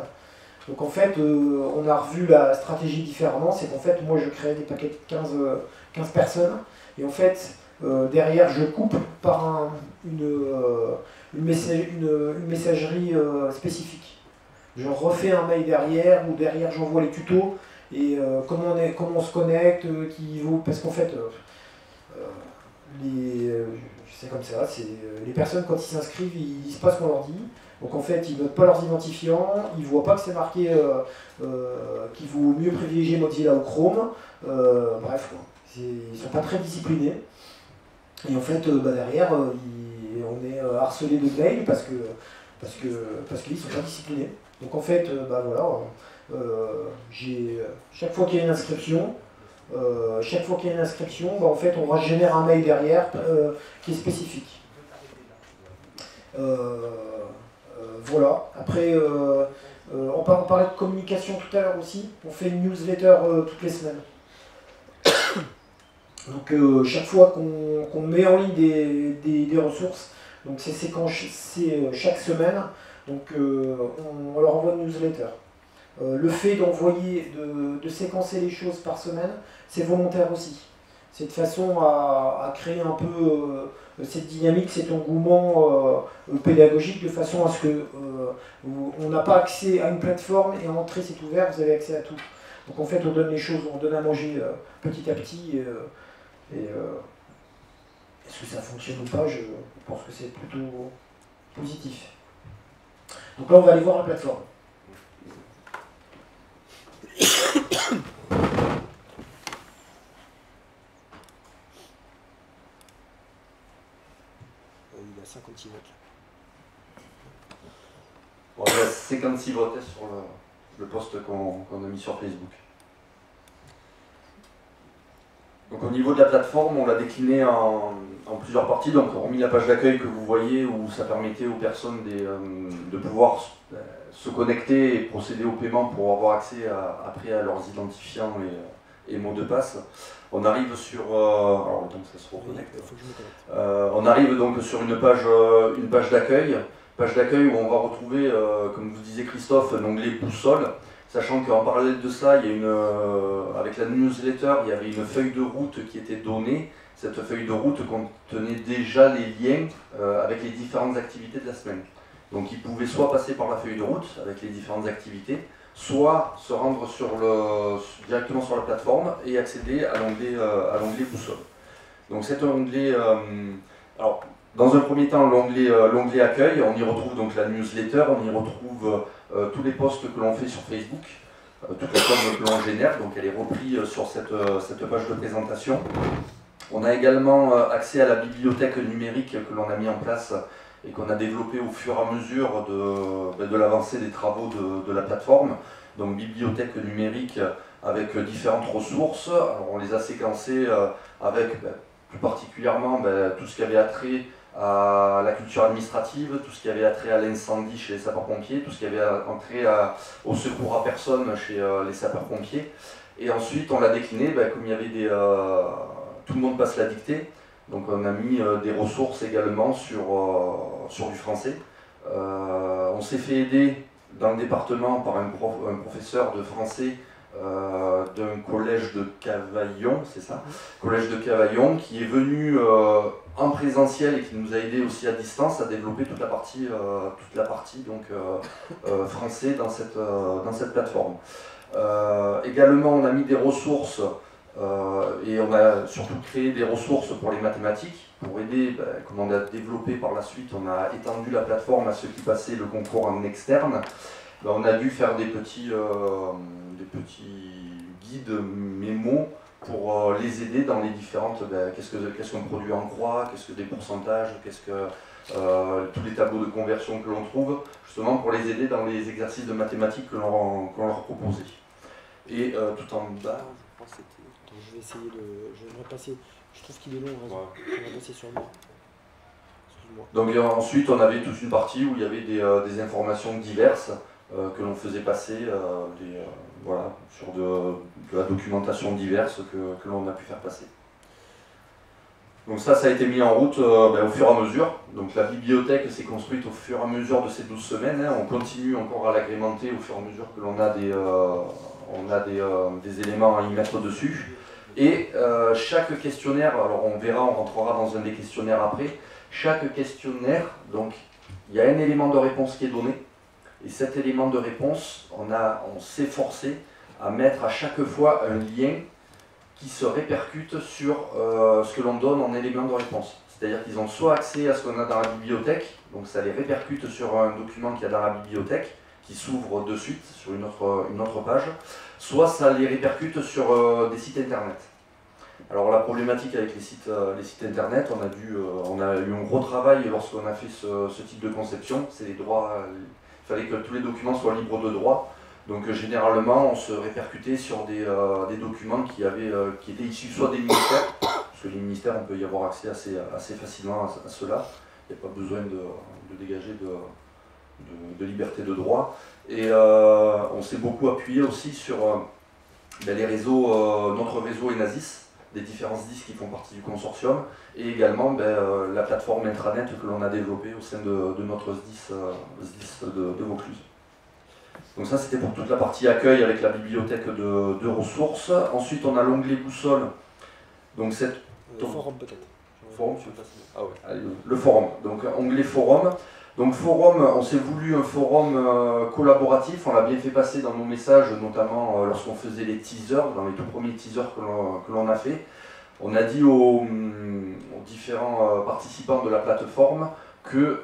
Donc en fait, on a revu la stratégie différemment, c'est qu'en fait, moi je créais des paquets de 15 personnes, et en fait, derrière, je coupe par une messagerie spécifique. Je refais un mail derrière, ou derrière j'envoie les tutos, et comment on se connecte, parce qu'en fait, c'est comme ça, les personnes quand ils s'inscrivent, ils lisent pas ce qu'on leur dit, donc en fait ils notent pas leurs identifiants, ils voient pas que c'est marqué qu'il vaut mieux privilégier Mozilla ou Chrome, bref, quoi. Ils sont pas très disciplinés, et en fait derrière on est harcelé de mails parce qu'ils sont pas disciplinés. Donc en fait, chaque fois qu'il y a une inscription, en fait, on génère un mail derrière qui est spécifique. Voilà. Après, on parlait de communication tout à l'heure aussi. On fait une newsletter toutes les semaines. Donc chaque fois qu'on met en ligne des ressources, donc c'est chaque semaine, donc on leur envoie une newsletter. Le fait d'envoyer, de séquencer les choses par semaine, c'est volontaire aussi. C'est de façon à créer un peu cette dynamique, cet engouement pédagogique, de façon à ce que on n'a pas accès à une plateforme et à l'entrée c'est ouvert, vous avez accès à tout. Donc en fait on donne les choses, on donne à manger petit à petit. Est-ce que ça fonctionne ou pas? Je pense que c'est plutôt positif. Donc là on va aller voir la plateforme. Il a 56 votes. Bon, il y a 56 votes sur le post qu'on a mis sur Facebook. Donc au niveau de la plateforme, on l'a décliné en plusieurs parties. Donc hormis la page d'accueil que vous voyez où ça permettait aux personnes de pouvoir se connecter et procéder au paiement pour avoir accès après à leurs identifiants et mots de passe. On arrive sur alors donc ça se reconnecte. On arrive donc sur une page d'accueil. Page d'accueil où on va retrouver, comme vous disait Christophe, l'onglet boussole. Sachant qu'en parallèle de ça, avec la newsletter, il y avait une feuille de route qui était donnée. Cette feuille de route contenait déjà les liens avec les différentes activités de la semaine. Donc ils pouvaient soit passer par la feuille de route avec les différentes activités, soit se rendre directement sur la plateforme et accéder à l'onglet boussole. Donc cet onglet, alors dans un premier temps l'onglet accueil, on y retrouve donc la newsletter, on y retrouve tous les posts que l'on fait sur Facebook, toutes les formes que l'on génère, donc elle est reprise sur cette page de présentation. On a également accès à la bibliothèque numérique que l'on a mis en place et qu'on a développé au fur et à mesure de l'avancée des travaux de la plateforme. Donc bibliothèque numérique avec différentes ressources. Alors, on les a séquencées avec plus particulièrement tout ce qui avait attrait à la culture administrative, tout ce qui avait attrait à l'incendie chez les sapeurs-pompiers, tout ce qui avait attrait au secours à personne chez les sapeurs-pompiers. Et ensuite, on l'a décliné, comme il y avait tout le monde passe la dictée, donc on a mis des ressources également sur du français. On s'est fait aider dans le département par un professeur de français d'un collège de Cavaillon, c'est ça, collège de Cavaillon, qui est venu en présentiel et qui nous a aidé aussi à distance à développer toute la partie donc, français dans cette plateforme. Également, on a mis des ressources et on a surtout créé des ressources pour les mathématiques pour aider, comme on a développé par la suite, on a étendu la plateforme à ceux qui passaient le concours en externe. On a dû faire des petits guides mémos pour les aider dans les différentes, qu'est-ce qu'on produit en croix, qu'est-ce que des pourcentages, qu'est-ce que tous les tableaux de conversion que l'on trouve, justement pour les aider dans les exercices de mathématiques que l'on leur proposait. Et tout en bas... Je vais essayer de... Je vais me repasser. Je trouve qu'il est long, raison. Je vais me repasser sur moi. Excuse-moi. Donc ensuite, on avait toute une partie où il y avait des informations diverses que l'on faisait passer voilà, sur de la documentation diverse que l'on a pu faire passer. Donc ça a été mis en route au fur et à mesure. Donc la bibliothèque s'est construite au fur et à mesure de ces 12 semaines. On continue encore à l'agrémenter au fur et à mesure que l'on a des éléments à y mettre dessus. Et chaque questionnaire, alors on verra, on rentrera dans un des questionnaires après, chaque questionnaire, donc il y a un élément de réponse qui est donné, et cet élément de réponse, on s'est forcé à mettre à chaque fois un lien qui se répercute sur ce que l'on donne en élément de réponse. C'est-à-dire qu'ils ont soit accès à ce qu'on a dans la bibliothèque, donc ça les répercute sur un document qu'il y a dans la bibliothèque, qui s'ouvre de suite sur une autre page, soit ça les répercute sur des sites internet. Alors la problématique avec les sites internet, on a eu un gros travail lorsqu'on a fait ce type de conception, c'est les droits, il fallait que tous les documents soient libres de droit, donc généralement on se répercutait sur des documents qui étaient issus soit des ministères, parce que les ministères on peut y avoir accès assez facilement à cela, il n'y a pas besoin de dégager de liberté de droit, et on s'est beaucoup appuyé aussi sur les réseaux, notre réseau Enasis, des différents SDIS qui font partie du consortium, et également la plateforme intranet que l'on a développée au sein de notre SDIS de Vaucluse. Donc ça c'était pour toute la partie accueil avec la bibliothèque de ressources. Ensuite on a l'onglet boussole. Donc le forum peut-être. Forum, allez, le forum. Donc onglet forum. Donc forum, on s'est voulu un forum collaboratif, on l'a bien fait passer dans nos messages, notamment lorsqu'on faisait les teasers, dans les tout premiers teasers que l'on a fait. On a dit aux différents participants de la plateforme que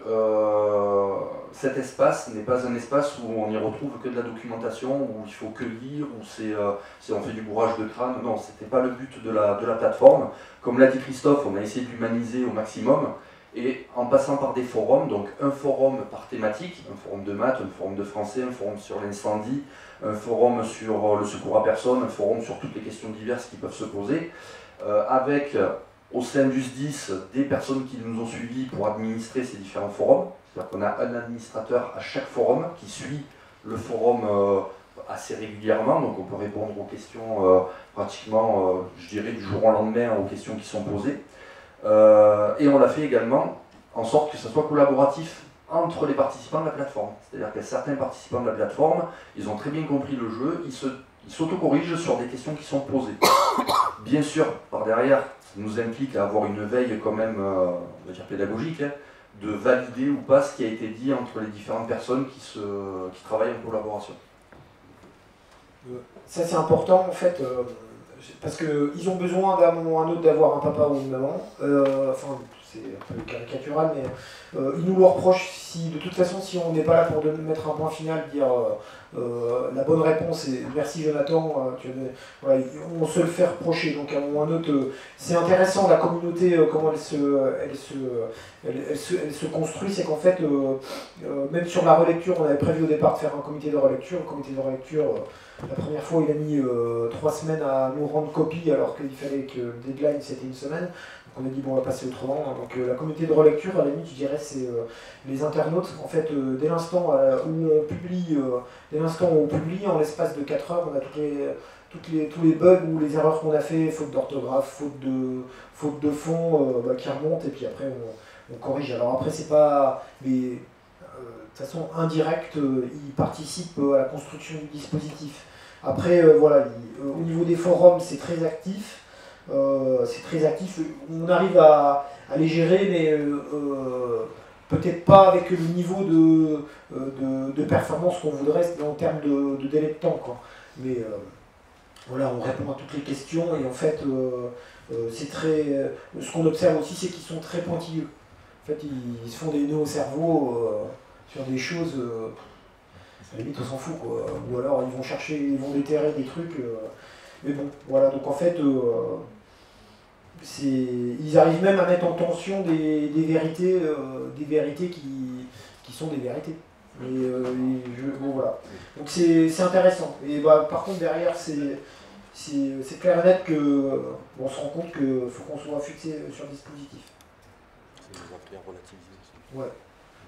cet espace n'est pas un espace où on n'y retrouve que de la documentation, où il faut que lire, où on fait du bourrage de crâne. Non, ce n'était pas le but de la plateforme. Comme l'a dit Christophe, on a essayé d'humaniser au maximum. Et en passant par des forums, donc un forum par thématique, un forum de maths, un forum de français, un forum sur l'incendie, un forum sur le secours à personne, un forum sur toutes les questions diverses qui peuvent se poser, avec au sein du SDIS des personnes qui nous ont suivis pour administrer ces différents forums. C'est-à-dire qu'on a un administrateur à chaque forum qui suit le forum assez régulièrement, donc on peut répondre aux questions pratiquement, je dirais, du jour au lendemain aux questions qui sont posées. Et on l'a fait également en sorte que ce soit collaboratif entre les participants de la plateforme. C'est-à-dire que certains participants de la plateforme, ils ont très bien compris le jeu, ils s'auto-corrigent sur des questions qui sont posées. Bien sûr, par derrière, ça nous implique à avoir une veille quand même, on va dire pédagogique, de valider ou pas ce qui a été dit entre les différentes personnes qui travaillent en collaboration. Ça c'est important en fait. Parce qu'ils ont besoin d'un moment ou à un autre d'avoir un papa ou une maman, enfin c'est un peu caricatural, mais Ils nous le reprochent si, de toute façon, si on n'est pas là pour mettre un point final, dire la bonne réponse est merci Jonathan, voilà, on se le fait reprocher. Donc à un moment ou à un autre, c'est intéressant la communauté, comment elle se construit, c'est qu'en fait, même sur la relecture, on avait prévu au départ de faire un comité de relecture. Le comité de relecture, la première fois, il a mis 3 semaines à nous rendre copie alors qu'il fallait que le deadline c'était une semaine. Donc on a dit bon, on va passer autrement. Donc la communauté de relecture, à la limite, je dirais, c'est les internautes. En fait, dès l'instant où on publie, en l'espace de 4 heures, on a tous les bugs ou les erreurs qu'on a fait, faute d'orthographe, faute de fond, qui remontent, et puis après on corrige. Alors après, c'est pas... Mais de toute façon, indirect, ils participent à la construction du dispositif. Après, voilà, au niveau des forums, c'est très actif. On arrive à les gérer, mais peut-être pas avec le niveau de performance qu'on voudrait en termes de délai de temps, quoi. Mais voilà, on répond à toutes les questions et en fait, c'est très. Ce qu'on observe aussi, c'est qu'ils sont très pointilleux. En fait, ils se font des nœuds au cerveau sur des choses. À la limite, on s'en fout, quoi. Ou alors ils vont déterrer des trucs. Mais bon, voilà. Donc en fait, ils arrivent même à mettre en tension des vérités qui sont des vérités. Bon, voilà. Donc c'est intéressant. Et par contre, derrière, c'est clair et net qu'on se rend compte qu'il faut qu'on soit fixé sur le dispositif. Ça nous a appris à relativiser aussi. Ouais.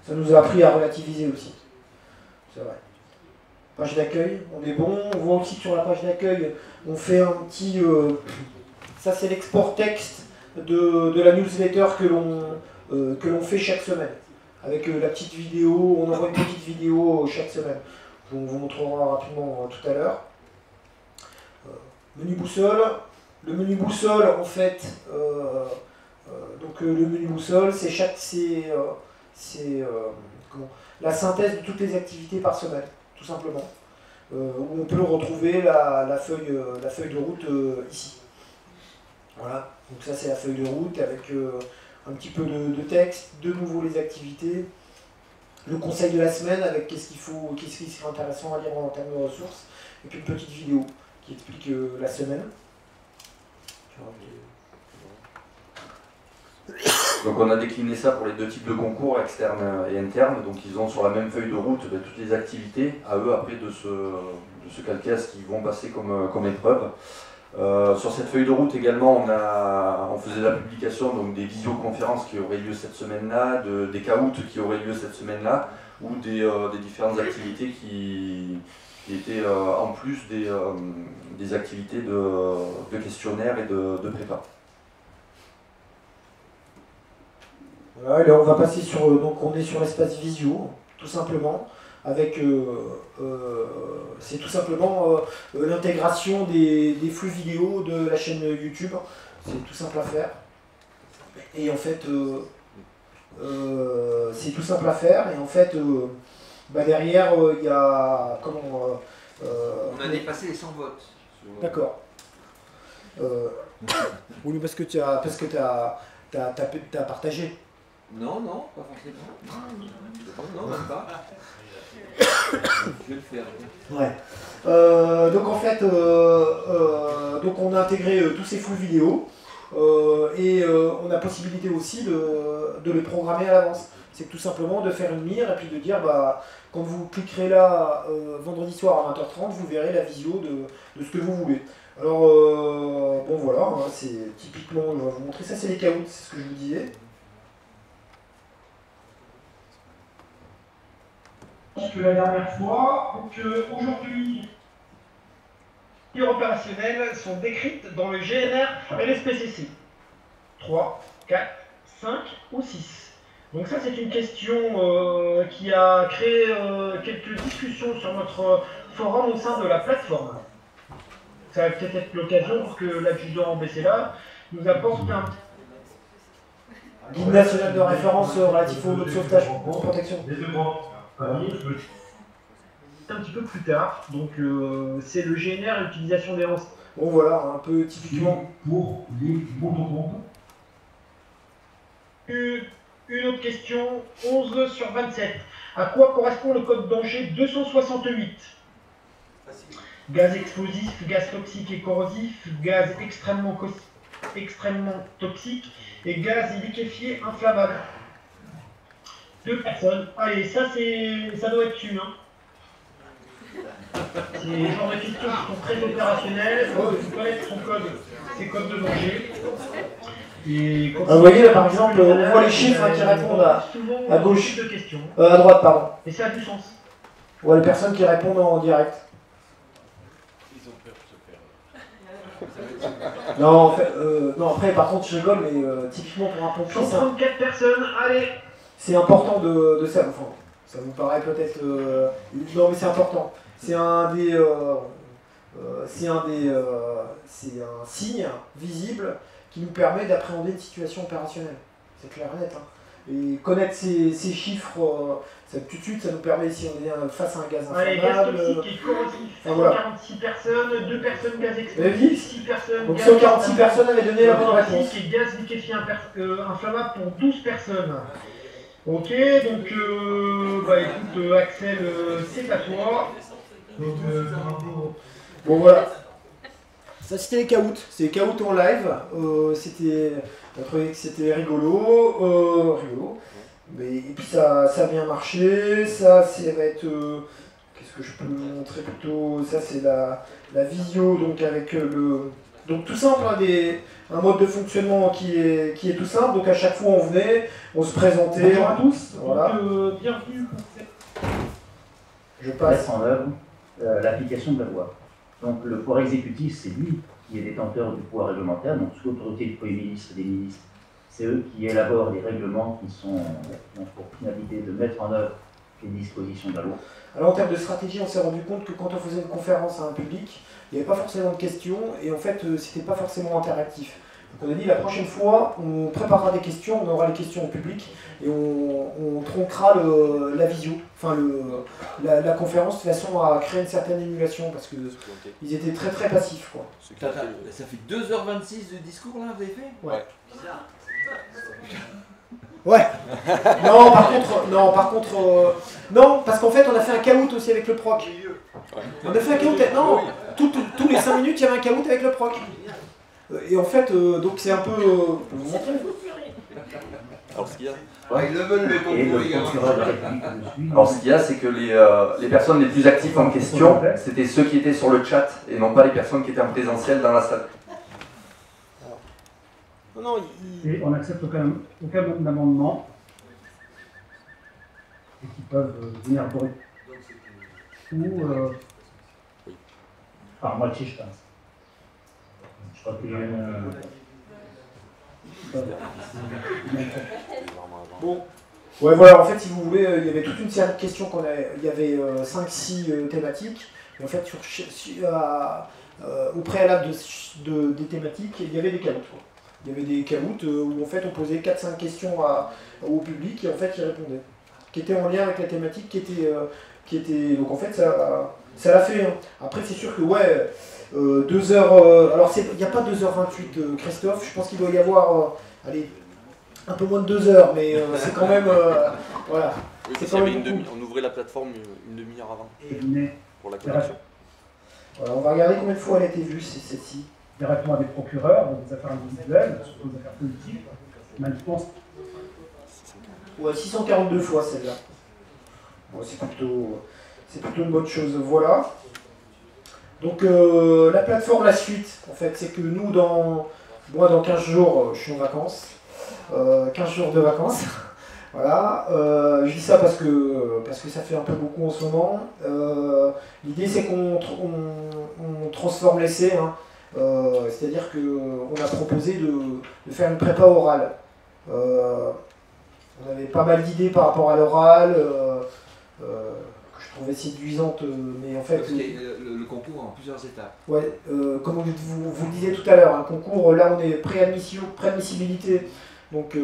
Ça nous a appris à relativiser aussi. C'est vrai. Page d'accueil, on est bon. On voit aussi que sur la page d'accueil, on fait un petit... ça, c'est l'export texte de la newsletter que l'on fait chaque semaine. Avec la petite vidéo, on envoie une petite vidéo chaque semaine. On vous montrera rapidement tout à l'heure. Menu boussole. Le menu boussole, en fait, le menu boussole, c'est la synthèse de toutes les activités par semaine, tout simplement. Où on peut retrouver la feuille de route ici. Voilà, donc ça c'est la feuille de route avec un petit peu de texte, de nouveau les activités, le conseil de la semaine avec qu'est-ce qui serait intéressant à lire en termes de ressources, et puis une petite vidéo qui explique la semaine. Donc on a décliné ça pour les deux types de concours, externes et internes. Donc ils ont sur la même feuille de route toutes les activités, à eux après de se calquer à ce qu'ils vont passer comme épreuve. Sur cette feuille de route également, on faisait la publication donc, des visioconférences qui auraient lieu cette semaine-là, des caouts qui auraient lieu cette semaine-là, ou des différentes activités qui étaient en plus des activités de questionnaire et de prépa. Voilà, et là on va passer donc on est sur l'espace visio, tout simplement, avec c'est tout simplement l'intégration des flux vidéo de la chaîne YouTube. C'est tout simple à faire. Et en fait, c'est tout simple à faire. Et en fait, derrière, il y a on a dépassé les 100 votes. D'accord. Oui, parce que t'as partagé. Non, pas forcément. Non, même pas. Je vais le faire. Ouais. Donc en fait, donc on a intégré tous ces flux vidéo et on a possibilité aussi de les programmer à l'avance. C'est tout simplement de faire une mire et puis de dire quand vous cliquerez là vendredi soir à 20h30, vous verrez la visio de ce que vous voulez. Alors bon voilà, hein, c'est typiquement, je vais vous montrer ça, c'est les caouts, c'est ce que je vous disais. Que la dernière fois, donc aujourd'hui, les opérationnelles sont décrites dans le GNR LSPCC. 3, 4, 5 ou 6. Donc ça c'est une question qui a créé quelques discussions sur notre forum au sein de la plateforme. Ça va peut-être être l'occasion pour que l'adjudant BCLA nous apporte un guide national de référence relatif au mode de sauvetage en protection. Un petit peu plus tard, donc c'est le GNR l'utilisation des lances. Bon voilà, un peu typiquement. Pour les mots Une autre question, 11 sur 27. À quoi correspond le code danger 268? Facile. Gaz explosif, gaz toxique et corrosif, gaz extrêmement toxique et gaz liquéfié inflammable. 2 personnes. Allez, ça doit être tu, hein. C'est le genre de questions qui sont très opérationnelles. Il faut connaître son code, ses codes de danger. Et vous voyez là par exemple, on voit les chiffres qui répondent à gauche, de questions. À droite, pardon. Et ça a du sens. On voit les personnes qui répondent en direct. Ils ont peur de se perdre. Non, en fait, non, après par contre je rigole, mais typiquement pour un pompier, 134 personnes, allez. C'est important de ça. Enfin, ça vous paraît peut-être. Non, mais c'est important. C'est un signe visible qui nous permet d'appréhender une situation opérationnelle. C'est clair et net. Hein. Et connaître ces chiffres, tout de suite, ça nous permet, si on est face à un gaz inflammable... Allez, gaz toxique et corrosif, 146 personnes, 2 personnes gaz explosif, 6 personnes... Donc 146 personnes avaient donné la bonne réponse. Et gaz liquéfié inflammable pour 12 personnes. Ok, donc, bah écoute, Axel, c'est à toi. Donc, bon, voilà. Ça, c'était les caouts. C'est les caouts en live. On trouvait que c'était rigolo. Mais, et puis, ça a bien marché. Ça va être... qu'est-ce que je peux vous montrer plutôt? Ça, c'est la visio, donc avec le... Donc tout simple, hein, un mode de fonctionnement qui est tout simple. Donc à chaque fois, on venait, on se présentait. Bonjour à tous. Voilà. Donc, bienvenue. Je passe. Mettre en œuvre l'application de la loi. Donc le pouvoir exécutif, c'est lui qui est détenteur du pouvoir réglementaire, donc sous l'autorité du Premier ministre et des ministres. C'est eux qui élaborent les règlements qui ont pour finalité de mettre en œuvre les dispositions de la loi. Alors en termes de stratégie, on s'est rendu compte que quand on faisait une conférence à un public, il n'y avait pas forcément de questions et en fait, c'était pas forcément interactif. Donc on a dit la prochaine fois, on préparera des questions, on aura les questions au public et on tronquera la visio, enfin la conférence de façon à créer une certaine émulation parce qu'ils étaient très très passifs, quoi. Ça fait 2h26 de discours là, vous avez fait? Ouais. Bizarre. Ouais. Non, par contre, non, parce qu'en fait, on a fait un caout aussi avec le proc. On a fait un caout, non, tous les 5 minutes, il y avait un caout avec le proc. Et en fait, donc c'est un peu... vous montrez. Alors ce qu'il y a... Ouais, ils le veulent, mais pour Et vous, le les gars. procureur de la République le suit. Alors ce qu'il y a, c'est que les personnes les plus actives en question, c'était ceux qui étaient sur le chat et non pas les personnes qui étaient en présentiel dans la salle. Non, Et on n'accepte aucun amendement et qui peuvent venir brut. Ou Par moitié, je pense. Je crois qu'il y a Bon. Ouais, voilà, en fait, si vous voulez, il y avait toute une série de questions il y avait 5-6 thématiques. Et en fait, au préalable des thématiques, il y avait des caouts. Il y avait des caouts où en fait on posait 4-5 questions au public et en fait ils répondaient. Qui étaient en lien avec la thématique, qui était donc en fait ça l'a fait. Hein. Après c'est sûr que ouais, 2 heures. Alors il n'y a pas 2h28 Christophe, je pense qu'il doit y avoir allez, un peu moins de 2 heures, mais c'est quand même voilà. Oui, C'est parce qu'il y quand avait même on ouvrait la plateforme une demi-heure avant pour la des connexion. Voilà, on va regarder combien de fois elle a été vue, celle-ci. directement à des procureurs, dans des affaires individuelles, surtout des affaires politiques. Mais je pense Ouais, 642 fois celle-là. Bon, c'est plutôt une bonne chose. Voilà. Donc la plateforme, la suite, en fait, c'est que nous, moi, dans 15 jours, je suis en vacances. 15 jours de vacances. Voilà. Je dis ça parce que ça fait un peu beaucoup en ce moment. L'idée, c'est qu'on transforme l'essai. Hein. C'est-à-dire qu'on a proposé de faire une prépa orale. On avait pas mal d'idées par rapport à l'oral, que je trouvais séduisantes, mais en fait... Parce qu'il y a le concours en plusieurs étapes. Ouais, comme vous le disiez tout à l'heure, un concours, là on est préadmissibilité, donc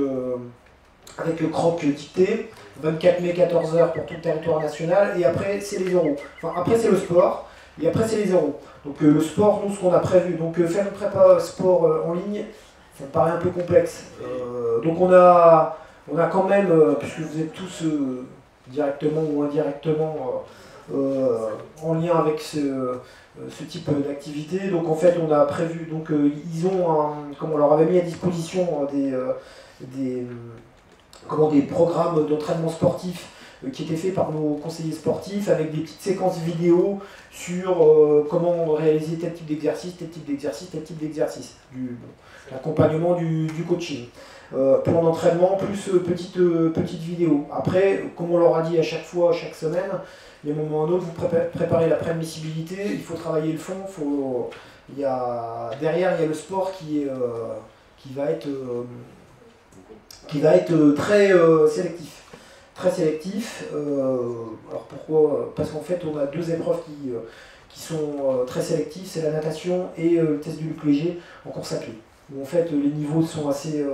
avec le croc dicté, 24 mai 14h pour tout le territoire national, et après c'est les euros. Enfin après c'est le sport, et après c'est les euros. Donc le sport, nous ce qu'on a prévu, donc faire une prépa sport en ligne, ça me paraît un peu complexe. Donc on a on a quand même, puisque vous êtes tous directement ou indirectement en lien avec ce type d'activité, donc en fait on a prévu, donc ils ont, comme on leur avait mis à disposition des programmes d'entraînement sportif qui étaient faits par nos conseillers sportifs avec des petites séquences vidéo sur comment réaliser tel type d'exercice, tel type d'exercice, tel type d'exercice, l'accompagnement du coaching. Plan d'entraînement plus petite vidéo. Après, comme on leur a dit à chaque fois, chaque semaine, il y a un moment ou un autre, vous préparez la préadmissibilité, il faut travailler le fond, derrière il y a le sport qui va être très sélectif. Très sélectif. Alors pourquoi? Parce qu'en fait on a deux épreuves qui sont très sélectives, c'est la natation et le test du luc léger en course à pied. Où en fait les niveaux sont assez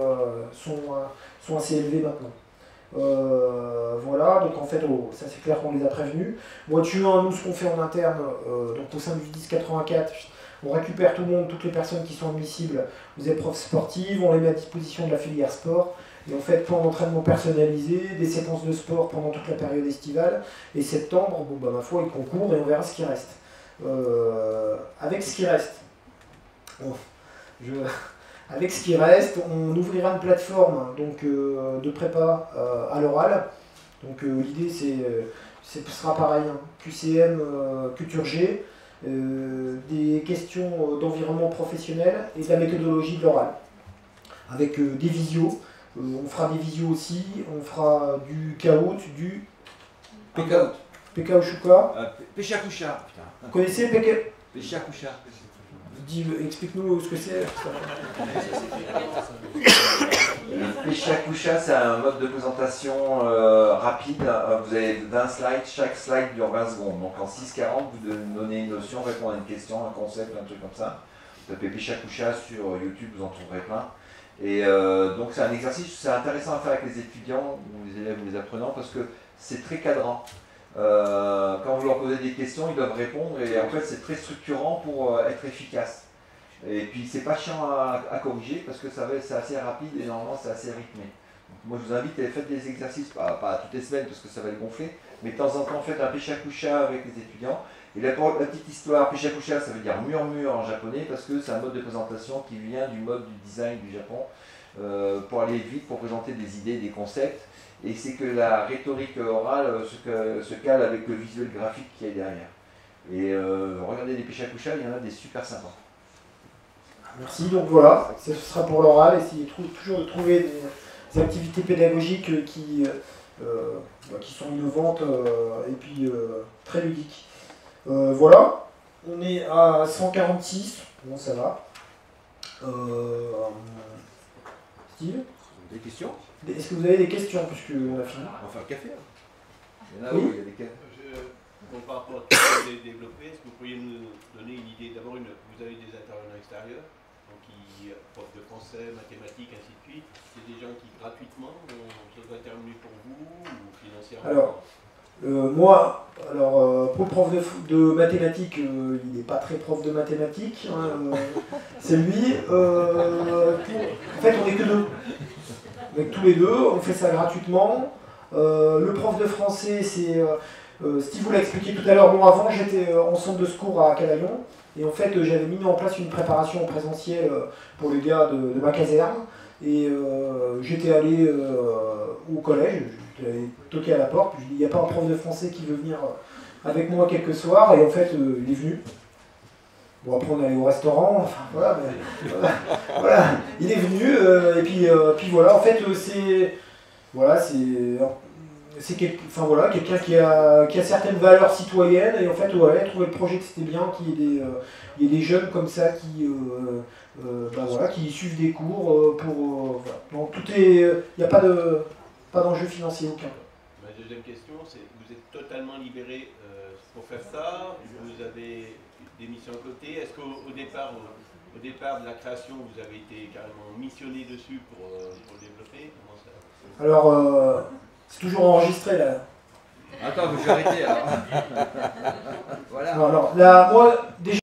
élevés maintenant. Voilà, donc en fait ça c'est clair qu'on les a prévenus. Mois de juin, nous ce qu'on fait en interne, donc au sein du 1084, on récupère tout le monde, toutes les personnes qui sont admissibles aux épreuves sportives, on les met à disposition de la filière sport. Et en fait, plan d'entraînement personnalisé, des séquences de sport pendant toute la période estivale. Et septembre, bon, bah, ma foi, il concourt et on verra ce qui reste. Avec ce qui reste, on ouvrira une plateforme donc, de prépa à l'oral. Donc l'idée, ce sera pareil, hein, QCM, Culture G, des questions d'environnement professionnel et de la méthodologie de l'oral. Avec des visios. On fera des visios aussi, on fera du caout, du Pekaouchouka. Péchakucha. Vous connaissez Péchakucha. Explique-nous ce que c'est. Péchakucha, c'est un mode de présentation rapide. Vous avez 20 slides, chaque slide dure 20 secondes. Donc en 6:40, vous donnez une notion, répondez à une question, un concept, un truc comme ça. Vous tapez Péchakucha sur YouTube, vous en trouverez plein. Et donc c'est un exercice, c'est intéressant à faire avec les étudiants, ou les élèves ou les apprenants, parce que c'est très cadrant. Quand vous leur posez des questions, ils doivent répondre, et en fait c'est très structurant pour être efficace. Et puis c'est pas chiant à corriger, parce que c'est assez rapide et normalement c'est assez rythmé. Donc, moi je vous invite à faire des exercices, pas toutes les semaines parce que ça va les gonfler, mais de temps en temps faites un Péchakucha avec les étudiants. Et la petite histoire, Péchakucha, ça veut dire murmure en japonais, parce que c'est un mode de présentation qui vient du mode du design du Japon, pour aller vite, pour présenter des idées, des concepts. Et c'est que la rhétorique orale se cale avec le visuel graphique qui est derrière. Et regardez les Péchakucha, il y en a des super sympas. Merci, donc voilà, ce sera pour l'oral, essayez toujours de trouver des activités pédagogiques qui sont innovantes et puis très ludiques. Voilà, on est à 146, bon ça va. Steve, des questions? Est-ce que vous avez des questions puisqu'on a fini? On va faire le café. Il y en a où il y a des cas. Donc par rapport à ce que vous avez développé, est-ce que vous pourriez nous donner une idée? D'abord, vous avez des intervenants extérieurs, donc profs de français, mathématiques, ainsi de suite. C'est des gens qui gratuitement sont intervenus pour vous ou financièrement? Alors, moi, pour le prof de mathématiques, il n'est pas très prof de mathématiques, hein, c'est lui. En fait, on n'est que deux. Avec tous les deux, on fait ça gratuitement. Le prof de français, c'est Steve vous l'a expliqué tout à l'heure. Moi, avant, j'étais en centre de secours à Cavaillon. Et en fait, j'avais mis en place une préparation présentielle pour les gars de ma caserne. Et j'étais allé au collège, j'allais toquer à la porte. Je lui ai dit, il n'y a pas un prof de français qui veut venir avec moi quelques soirs. Et en fait, il est venu. Bon, après, on est allé au restaurant. Enfin, voilà, mais, voilà. Il est venu. Et puis voilà, en fait, c'est quelqu'un qui a certaines valeurs citoyennes et en fait ouais, trouvé le projet que c'était bien qu'il y ait des jeunes comme ça qui suivent des cours pour voilà. Donc tout est, il n'y a pas d'enjeu financier aucun. Ma deuxième question, c'est vous êtes totalement libéré pour faire ça, vous avez des missions à côté, est-ce qu'au départ de la création vous avez été carrément missionné dessus pour le développer? Comment ça... Alors c'est toujours enregistré là. Attends, je vais arrêter alors. Voilà. Alors là, moi déjà